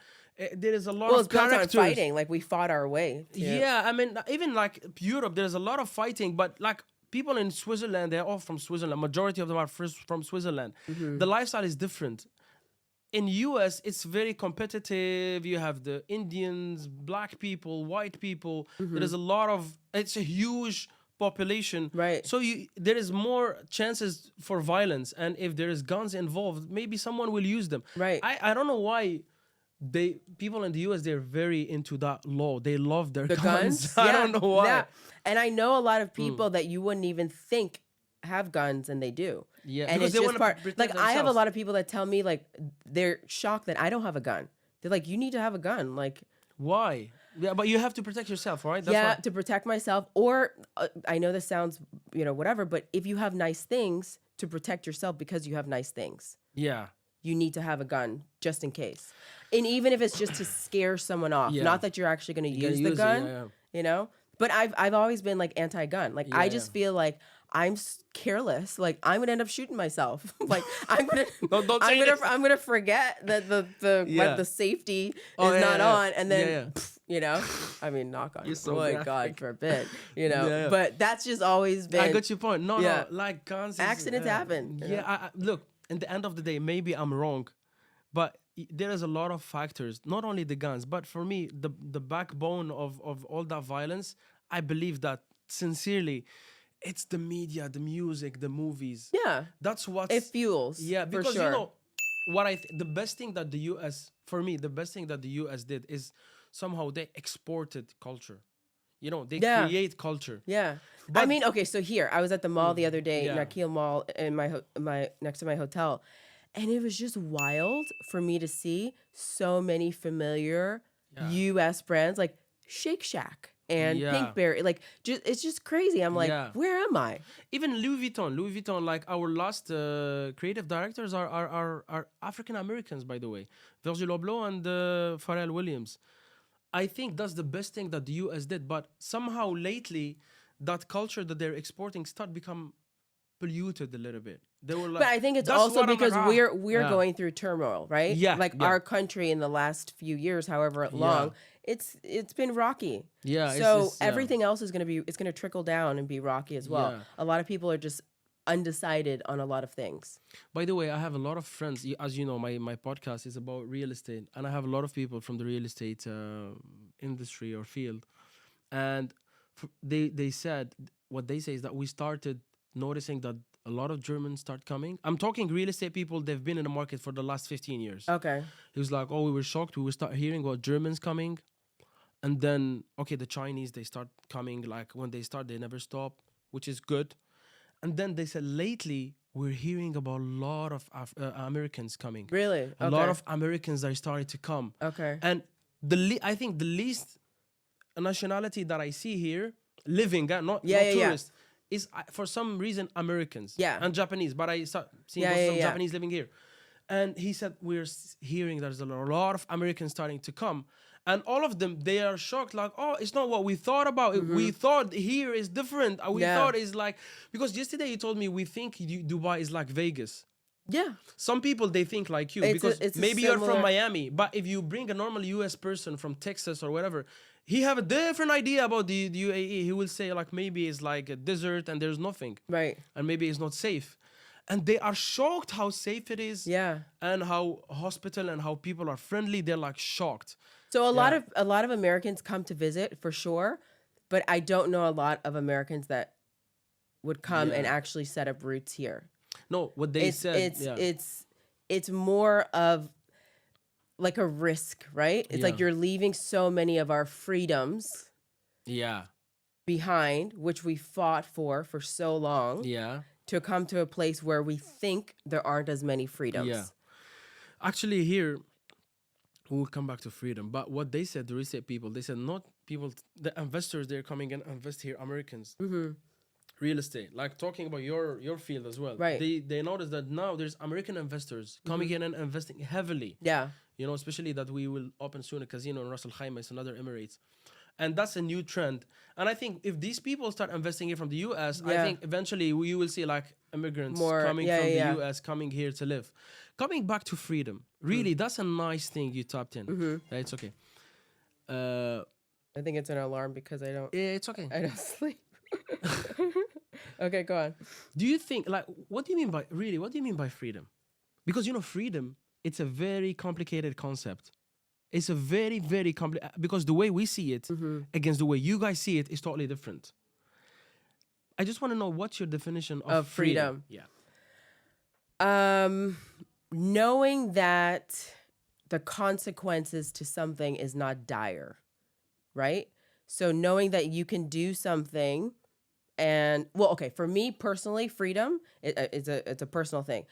there is a lot Well, of it's built on characters. fighting. Like we fought our way. Yeah, I mean, even like Europe, there's a lot of fighting, but like people in Switzerland, they're all from Switzerland. Majority of them are from Switzerland. The lifestyle is different. In US, it's very competitive. You have the Indians, black people, white people. There is a lot of. It's a huge population, Right. So there is more chances for violence, and if there is guns involved, maybe someone will use them. Right. I don't know why people in the US they're very into that law. They love their guns. I don't know why. Yeah. And I know a lot of people that you wouldn't even think have guns and they do. Yeah, And because it's they just wanna part protect like I have a themselves. lot of people that tell me like they're shocked that I don't have a gun. They're like, you need to have a gun. Like Why? Yeah, but you have to protect yourself, right? That's yeah, why. to protect myself. Or I know this sounds, whatever, but if you have nice things to protect yourself because you have nice things, Yeah. you need to have a gun just in case. And even if it's just to scare someone off, Yeah. not that you're actually going to You're use gonna the gun, yeah. you know? But I've always been like anti-gun. Like I just feel like I'm careless. Like I'm going to end up shooting myself. Like I'm going to Don't say this. I'm going to forget that the Yeah. the safety Oh, is yeah, not yeah. on and then Yeah, I mean, knock on You're so wood, graphic. God forbid, Yeah. But that's just always been. I got your point. No, Yeah. no, like guns. Accidents happen, Yeah, look. In the end of the day, maybe I'm wrong, but there is a lot of factors. Not only the guns, but for me, the backbone of all that violence. I believe that sincerely, it's the media, the music, the movies. Yeah, That's what it fuels. Yeah, for because sure. what the best thing that the US for me, the best thing that the US did is somehow they exported culture. They Yeah. create culture. Yeah. I But- mean, okay, so here, I was at the mall the other day, Yeah. Nakil Mall, in my next to my hotel, and it was just wild for me to see so many familiar Yeah. U.S. brands like Shake Shack and Yeah. Pinkberry. Like, it's just crazy. I'm like, Yeah. where am I? Even Louis Vuitton, like our last creative directors are African Americans, by the way, Virgil Abloh and Pharrell Williams. I think that's the best thing that the US did, but somehow lately, that culture that they're exporting start become polluted a little bit. They were like, But I think it's that's also what I'm because like, we're yeah. going through turmoil, right? Yeah, Like yeah. our country in the last few years, however long, it's been rocky. Yeah, So everything else is it's gonna trickle down and be rocky as well. Yeah. A lot of people are just undecided on a lot of things. By the way, I have a lot of friends. As you know, my podcast is about real estate, and I have a lot of people from the real estate industry or field, and they said what they say is that we started noticing that a lot of Germans start coming. I'm talking real estate people. They've been in the market for the last 15 years. Okay. He was like, oh, we were shocked. We would start hearing about Germans coming, and then okay, the Chinese they start coming. Like when they start, they never stop, which is good. And then they said lately we're hearing about a lot of Americans coming. Really? Okay. A lot of Americans are starting to come. Okay. And I think the least nationality that I see here living, not tourists, is for some reason Americans. Yeah. And Japanese. But I start seeing some Japanese living here. And he said we're hearing there's a lot of Americans starting to come. And all of them, they are shocked, like, oh, it's not what we thought about. We thought here is different. We thought it's like, because yesterday you told me we think Dubai is like Vegas. Yeah. Some people, they think like you, because maybe you're from Miami. But if you bring a normal US person from Texas or whatever, he have a different idea about the UAE. He will say like, maybe it's like a desert and there's nothing. Right. And maybe it's not safe. And they are shocked how safe it is. Yeah. And how hospital and how people are friendly. They're like shocked. So a lot of Americans come to visit for sure, but I don't know a lot of Americans that would come and actually set up roots here. No, what they said. It's more of like a risk, right? It's like you're leaving so many of our freedoms Yeah. behind, which we fought for so long. Yeah. to come to a place where we think there aren't as many freedoms. Yeah. Actually, here, we'll come back to freedom. But what they said, the real estate people, they said not people, the investors, they're coming and invest here, Americans. Real estate, like talking about your field as well. Right. They noticed that now there's American investors coming in and investing heavily. Yeah. You know, especially that we will open soon a casino in Ras Al Khaimah and other Emirates. And that's a new trend. And I think if these people start investing here from the US, I think eventually you will see like immigrants coming from the US coming here to live. Coming back to freedom, really, that's a nice thing you tapped in. It's okay. I think it's an alarm because I don't. It's okay. I don't sleep. Okay, go on. Do you think, like, what do you mean by freedom? Because, you know, freedom, it's a very complicated concept. It's a very, very complicated, because the way we see it against the way you guys see it is totally different. I just want to know, what's your definition of freedom? Yeah. Knowing that the consequences to something is not dire, right? So knowing that you can do something and, well, okay, for me personally, freedom, it's a personal thing.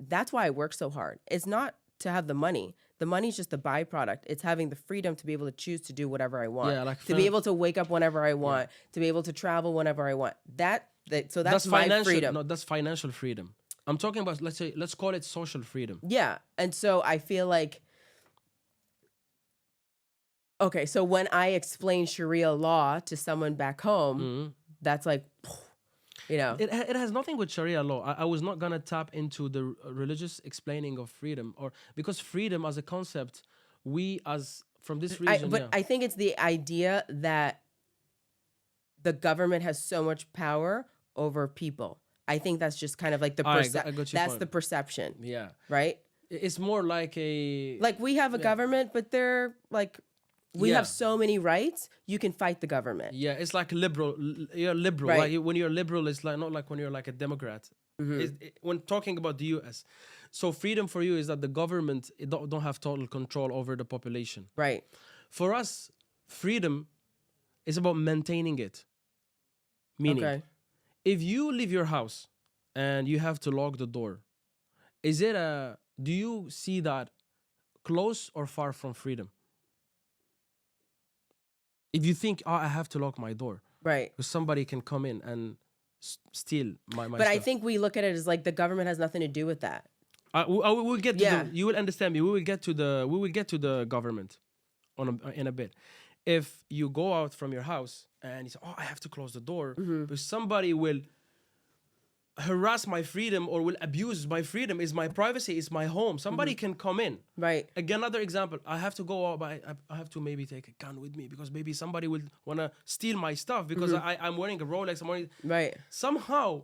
That's why I work so hard. It's not to have the money. The money is just the byproduct. It's having the freedom to be able to choose to do whatever I want. Yeah, like to be able to wake up whenever I want, to be able to travel whenever I want. So that's my freedom. No, that's financial freedom. I'm talking about, let's call it social freedom. Yeah. And so I feel like, okay, so when I explain Sharia law to someone back home, that's like, you know. It has nothing with Sharia law. I was not going to tap into the religious explaining of freedom, or because freedom as a concept, we as from this region. I think it's the idea that the government has so much power over people. I think that's just kind of like the perception. Yeah. Right? It's more like we have a government, but they're like, we have so many rights, you can fight the government. Yeah, it's like liberal. You're liberal. Right. Like when you're liberal, it's like not like when you're like a Democrat. When talking about the US. So freedom for you is that the government don't have total control over the population. Right. For us, freedom is about maintaining it. Meaning, if you leave your house and you have to lock the door, do you see that close or far from freedom? If you think, I have to lock my door. Right. Because somebody can come in and steal my But stuff. I think we look at it as like the government has nothing to do with that. We'll get to you will understand me. We will get to the government in a bit. If you go out from your house and you say, I have to close the door, because somebody will harass my freedom or will abuse my freedom, is my privacy, is my home. Somebody can come in. Right. Again, another example. I have to go out, but I have to maybe take a gun with me because maybe somebody will want to steal my stuff because I'm wearing a Rolex. Right. Somehow,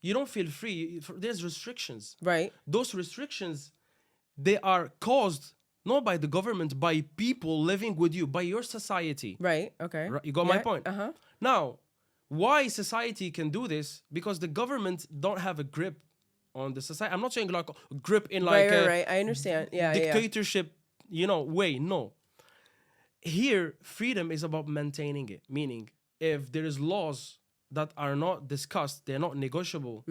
you don't feel free. There's restrictions. Right. Those restrictions, they are caused not by the government, by people living with you, by your society. Right. Okay. Right? You got my point? Now, why society can do this? Because the government don't have a grip on the society. I'm not saying like a grip in like right. I understand. Yeah, dictatorship, way. No. Here, freedom is about maintaining it. Meaning, if there is laws that are not discussed, they're not negotiable,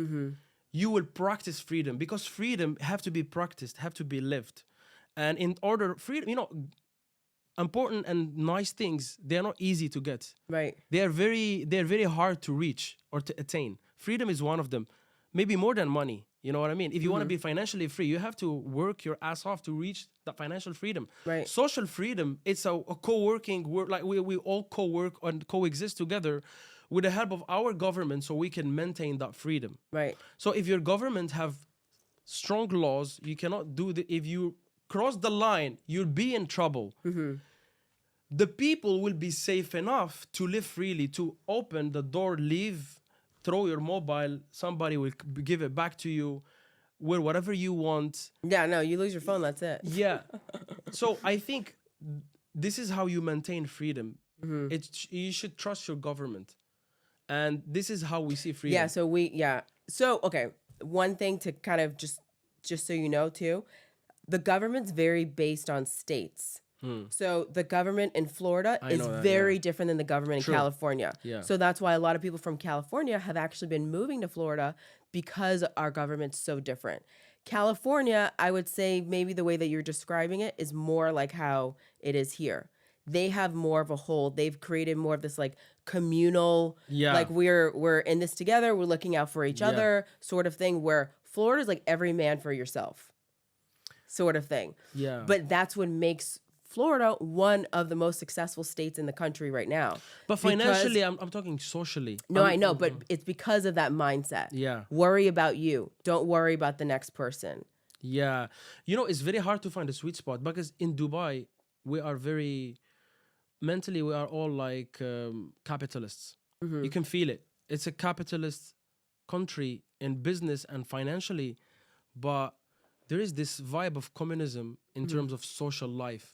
you will practice freedom, because freedom have to be practiced, have to be lived. And in order, freedom, important and nice things, they're not easy to get. Right. They're very hard to reach or to attain. Freedom is one of them. Maybe more than money. You know what I mean? If you want to be financially free, you have to work your ass off to reach that financial freedom. Right. Social freedom, it's a co-working work, like we all co-work and coexist together with the help of our government so we can maintain that freedom. Right. So if your government have strong laws, you cannot do if you cross the line, you'll be in trouble. The people will be safe enough to live freely, to open the door, leave, throw your mobile, somebody will give it back to you, wear whatever you want. Yeah, no, you lose your phone, that's it. Yeah. So I think this is how you maintain freedom. You should trust your government. And this is how we see freedom. Yeah, so okay, one thing to kind of just so you know too, the government's very based on states. So the government in Florida I is know that, very yeah. different than the government True. in California. Yeah. So that's why a lot of people from California have actually been moving to Florida because our government's so different. California, I would say maybe the way that you're describing it is more like how it is here. They have more of a hold. They've created more of this like communal, Yeah. like we're in this together, we're looking out for each Yeah. other sort of thing, where Florida's like every man for yourself sort of thing. Yeah. But that's what makes Florida one of the most successful states in the country right now. But financially, I'm talking socially. No, I know, but it's because of that mindset. Yeah. Worry about you. Don't worry about the next person. Yeah. You know, it's very hard to find a sweet spot because in Dubai, we are very, mentally, we are all like capitalists. You can feel it. It's a capitalist country in business and financially, but there is this vibe of communism in terms of social life.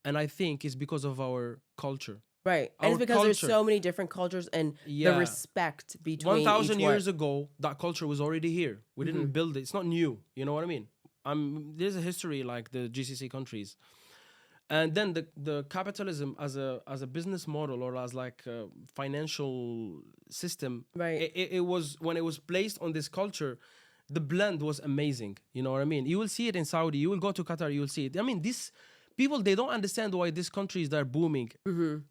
And I think it's because of our culture. Right. And Our it's because there's culture. so many different cultures and Yeah. the respect between 1,000 each years one. ago, that culture was already here. We didn't build it. It's not new. You know what I mean? There's a history like the GCC countries. And then the capitalism as a business model or as like a financial system, Right. it was, when it was placed on this culture, the blend was amazing. You know what I mean? You will see it in Saudi. You will go to Qatar. You will see it. I mean, these people, they don't understand why these countries, they're booming.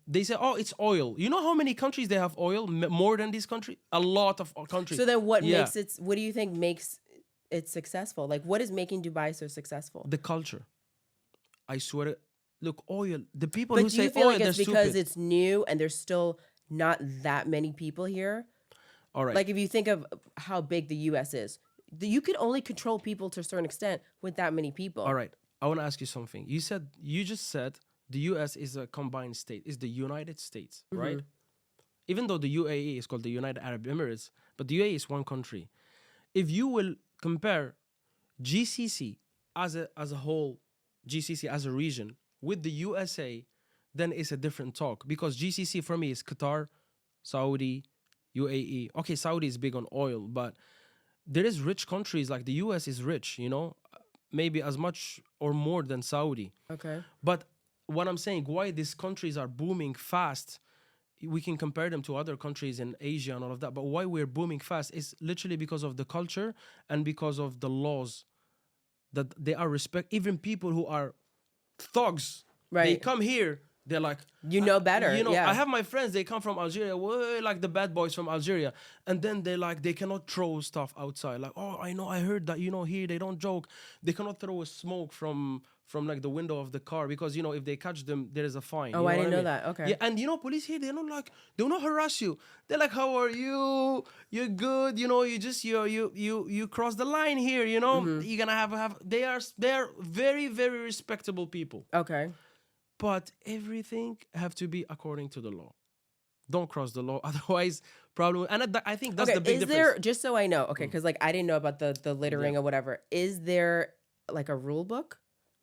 They say, oh, it's oil. You know how many countries they have oil? More than this country? A lot of countries. So then what Yeah. makes it, what do you think makes it successful? Like what is making Dubai so successful? The culture. I swear to, look, oil. The people But who do say you feel oil, like they're it's because stupid. it's new and there's still not that many people here? All right. Like if you think of how big the US is, you could only control people to a certain extent with that many people. All right. I want to ask you something. You just said the US is a combined state. It's the United States, right? Even though the UAE is called the United Arab Emirates, but the UAE is one country. If you will compare GCC as a whole, GCC as a region with the USA, then it's a different talk, because GCC for me is Qatar, Saudi, UAE. Okay, Saudi is big on oil, but there is rich countries like the US is rich, you know, maybe as much or more than Saudi. Okay. But what I'm saying, why these countries are booming fast, we can compare them to other countries in Asia and all of that, but why we're booming fast is literally because of the culture and because of the laws that they are even people who are thugs, they Right. come here, they're like, You know better. you know, yeah. I have my friends, they come from Algeria, way like the bad boys from Algeria, and then they cannot throw stuff outside. Like, oh, I know, I heard that, you know, here they don't joke. They cannot throw a smoke from like the window of the car, because, you know, if they catch them, there is a fine. Oh, You I what didn't know mean? that. Okay. Yeah, and you know, police here, they don't harass you. They're like, how are you? You're good. You know, you cross the line here. You know, you're gonna have. They're very, very respectable people. Okay. But everything have to be according to the law. Don't cross the law, otherwise problem. And I think that's Okay. the big Is difference. there, just so I know, okay, because like I didn't know about the littering or whatever. Is there like a rule book?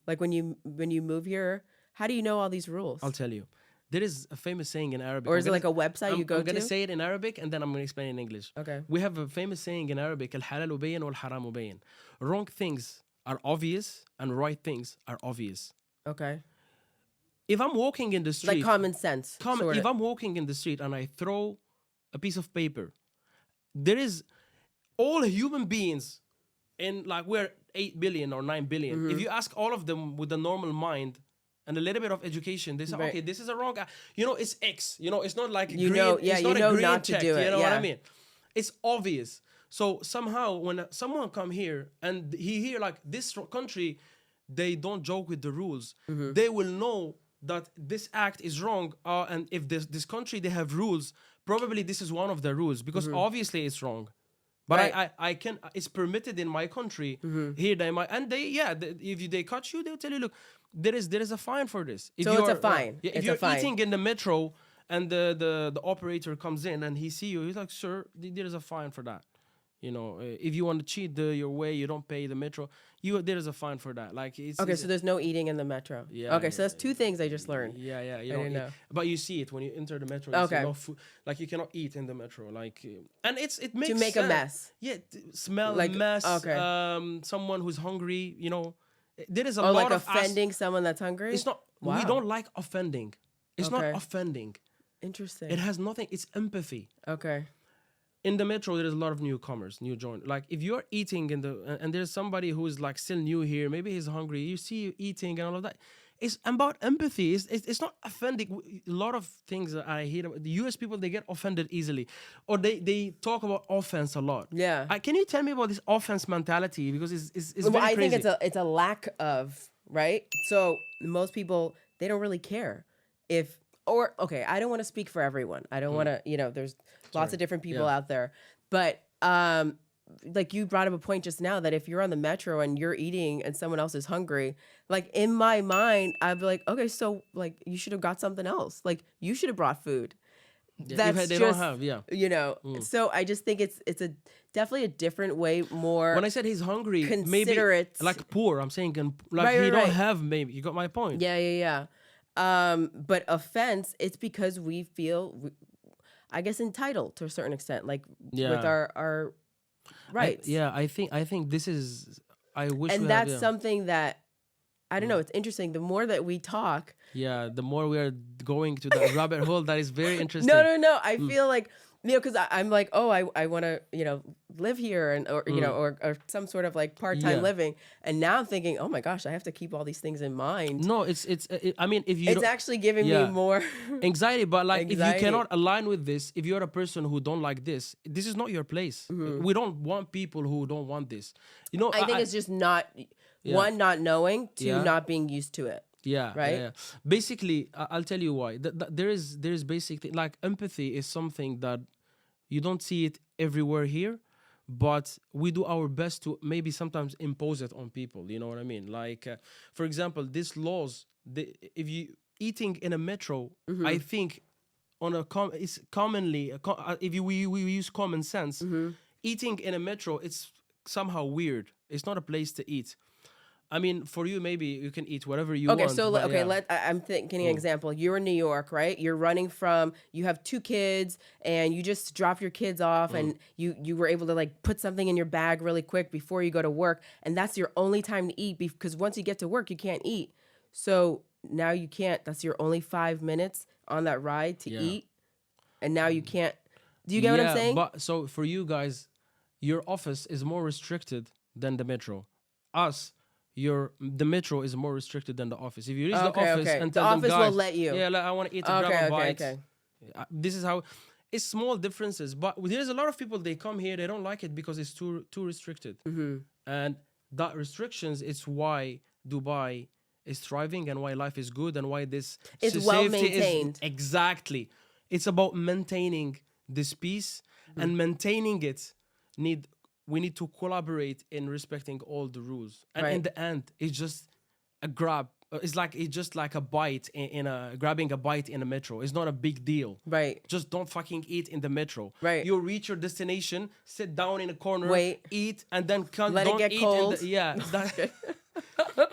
Like when you move here, how do you know all these rules? I'll tell you. There is a famous saying in Arabic. Or is it like a website you go I'm going to? to say it in Arabic and then I'm going to explain it in English. Okay. We have a famous saying in Arabic, al-halal ubayyin wal-haram ubayyin. Wrong things are obvious and right things are obvious. Okay. If I'm walking in the street, Like common sense. if I'm walking in the street and I throw a piece of paper, there is all human beings in, like, we're 8 billion or 9 billion. If you ask all of them with a normal mind and a little bit of education, they say, Right. okay, this is a wrong, you know, it's X, you know, it's not like You green, know- yeah, it's you not know a green not to check, do it, you know what I yeah. mean? It's obvious. So somehow when someone come here and he hear like this country, they don't joke with the rules. They will know that this act is wrong, and if this country, they have rules, probably this is one of the rules, because obviously it's wrong. But Right. I can, it's permitted in my country. Here they might, and if they catch you, they'll tell you, look, there is a fine for this. If So it's a you're- fine. yeah, if It's a you're fine. eating in the metro and the operator comes in and he see you, he's like, sir, there is a fine for that. You know, if you want to cheat your way, you don't pay the metro. There is a fine for that. Like, Okay, so there's no eating in the metro. Yeah, Okay, so that's two things I just learned. yeah, you I don't didn't eat. know. But you see it when you enter the metro. You Okay. see no food. Like, you cannot eat in the metro. Like, and it makes To make a sense. mess. Yeah, smell, Like, mess. okay. Someone who's hungry. You know, there is a Or lot like of offending someone that's hungry? It's not We Wow. don't like offending. It's not Okay. offending. Interesting. It has nothing. It's empathy. Okay. In the metro, there is a lot of newcomers, new join. Like if you're eating in the and there's somebody who is like still new here, maybe he's hungry. You see you eating and all of that. It's about empathy. It's not offending. A lot of things that I hear about the U.S. people, they get offended easily, or they talk about offense a lot. Yeah. Can you tell me about this offense mentality, because it's Well, very I crazy. think it's a lack of, right? So most people, they don't really care if, or okay, I don't want to speak for everyone. I don't want to, there's lots of different people Yeah. out there, but like you brought up a point just now that if you're on the metro and you're eating and someone else is hungry, like in my mind, I'd be like, okay, so like you should have got something else. Like you should have brought food. Yeah, if That's they just, don't have, yeah. so I just think it's a definitely a different way, more When I said he's hungry, maybe considerate. like poor, I'm saying like Right, he right, don't right. have. Maybe you got my point. Yeah. But offense, it's because we feel, I guess, entitled to a certain extent, like with Yeah. our rights. I think this is. I wish. And we that's have, yeah. something that, I don't know, it's interesting. The more that we talk, Yeah, the more we are going to the rabbit hole, that is very interesting. no. I feel like, because I'm like, oh, I want to, live here and, or, or some sort of like part-time Yeah. living. And now I'm thinking, oh my gosh, I have to keep all these things in mind. No, I mean, if you It's don't- actually giving yeah. me more anxiety, but like if Anxiety. you cannot align with this, if you're a person who don't like this is not your place. We don't want people who don't want this. I think it's just not, one, not knowing, two, Yeah. not being used to it. Yeah, Right? yeah. Basically, I'll tell you why. There is basically like empathy is something that you don't see it everywhere here, but we do our best to maybe sometimes impose it on people. You know what I mean? Like, for example, these laws. If you eating in a metro, I think it's commonly if we use common sense, eating in a metro, it's somehow weird. It's not a place to eat. I mean, for you, maybe you can eat whatever you Okay, want. so but okay, yeah. I'm thinking an example. You're in New York, right? You're running from, you have 2 kids and you just drop your kids off and you were able to like put something in your bag really quick before you go to work, and that's your only time to eat, because once you get to work, you can't eat. So now you can't, that's your only 5 minutes on that ride to Yeah. eat. And now you can't. Do you get what I'm saying? But so for you guys, your office is more restricted than the metro. The metro is more restricted than the office. If you reach the office and The tell them, office will guys, let you. yeah, like, I want to eat and grab a bite. Okay. This is how. It's small differences, but there's a lot of people, they come here, they don't like it because it's too restricted. And that restrictions, it's why Dubai is thriving and why life is good and why this It's safety well is- maintained. exactly. It's about maintaining this peace, and maintaining it we need to collaborate in respecting all the rules. And in Right. the end, it's just a grab. It's just like a bite in a grabbing a bite in a metro. It's not a big deal. Right. Just don't fucking eat in the metro. Right. You reach your destination, sit down in a corner, Wait. eat, and then Let it don't get eat cold.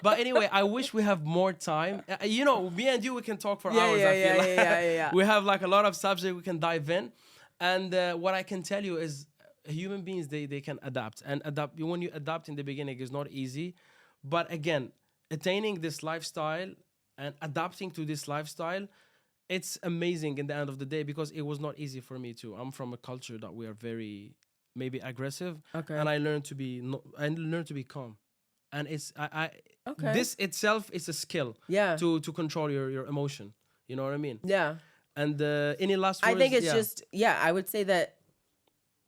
But anyway, I wish we have more time. Me and you, we can talk for hours. Yeah, I feel like. yeah. We have like a lot of subjects we can dive in, and what I can tell you is, human beings, they can adapt, and adapt. When you adapt in the beginning, it's not easy, but again, attaining this lifestyle and adapting to this lifestyle, it's amazing in the end of the day, because it was not easy for me too. I'm from a culture that we are very maybe aggressive, Okay. and I learned to be calm, and Okay. this itself is a skill. Yeah. To control your emotion. You know what I mean? Yeah. And any last words? I think it's Yeah. just, I would say that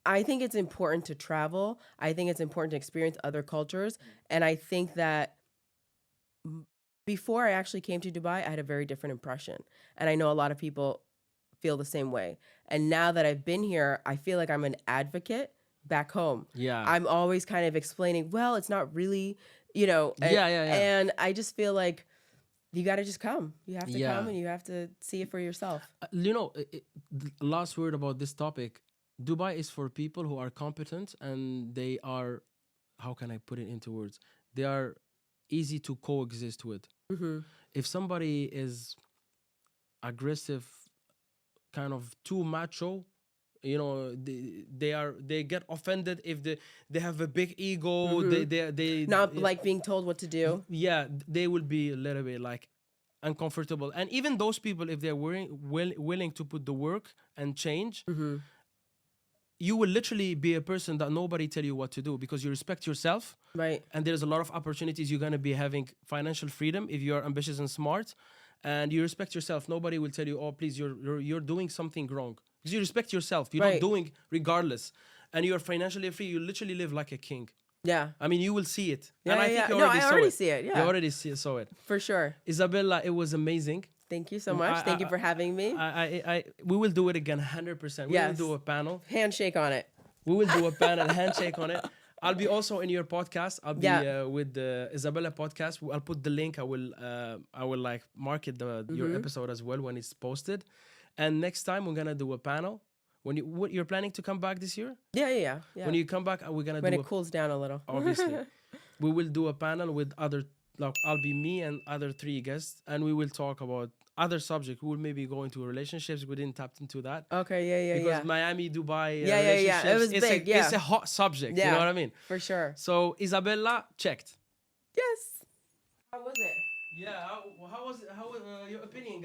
I think it's important to travel. I think it's important to experience other cultures. And I think that before I actually came to Dubai, I had a very different impression. And I know a lot of people feel the same way. And now that I've been here, I feel like I'm an advocate back home. Yeah. I'm always kind of explaining, well, it's not really, and, Yeah. And I just feel like you got to just come. You have to Yeah. come and you have to see it for yourself. The last word about this topic. Dubai is for people who are competent, and they are, how can I put it into words? They are easy to coexist with. If somebody is aggressive, kind of too macho, they get offended if they have a big ego. They Not like being told what to do. yeah, they will be a little bit like uncomfortable. And even those people, if they're willing to put the work and change, you will literally be a person that nobody tell you what to do, because you respect yourself. Right. And there's a lot of opportunities. You're going to be having financial freedom if you're ambitious and smart, and you respect yourself. Nobody will tell you, oh, please, you're doing something wrong, because you respect yourself. You're not doing regardless, and you're financially free. You literally live like a king. Yeah. I mean, you will see it. Yeah, and I yeah, think you no, already I saw already it. see it. Yeah. You already saw it. For sure. Isabella, it was amazing. Thank you so much. Thank you for having me. We will do it again, 100%. We will do a panel. Handshake on it. We will do a panel, handshake on it. I'll be also in your podcast. I'll be with the Isabella podcast. I'll put the link. I will like market your episode as well when it's posted. And next time we're gonna do a panel. What you're planning to come back this year? Yeah. When you come back, we're gonna when it cools down a little. Obviously, we will do a panel with other. Like, I'll be me and other 3 guests, and we will talk about other subjects. We will maybe go into relationships. We didn't tap into that. Okay, Because Miami, Dubai, yeah. It was big. It's a hot subject. You know what I mean? For sure. So Isabella, checked. Yes. How was it? Yeah. How was your opinion, guys?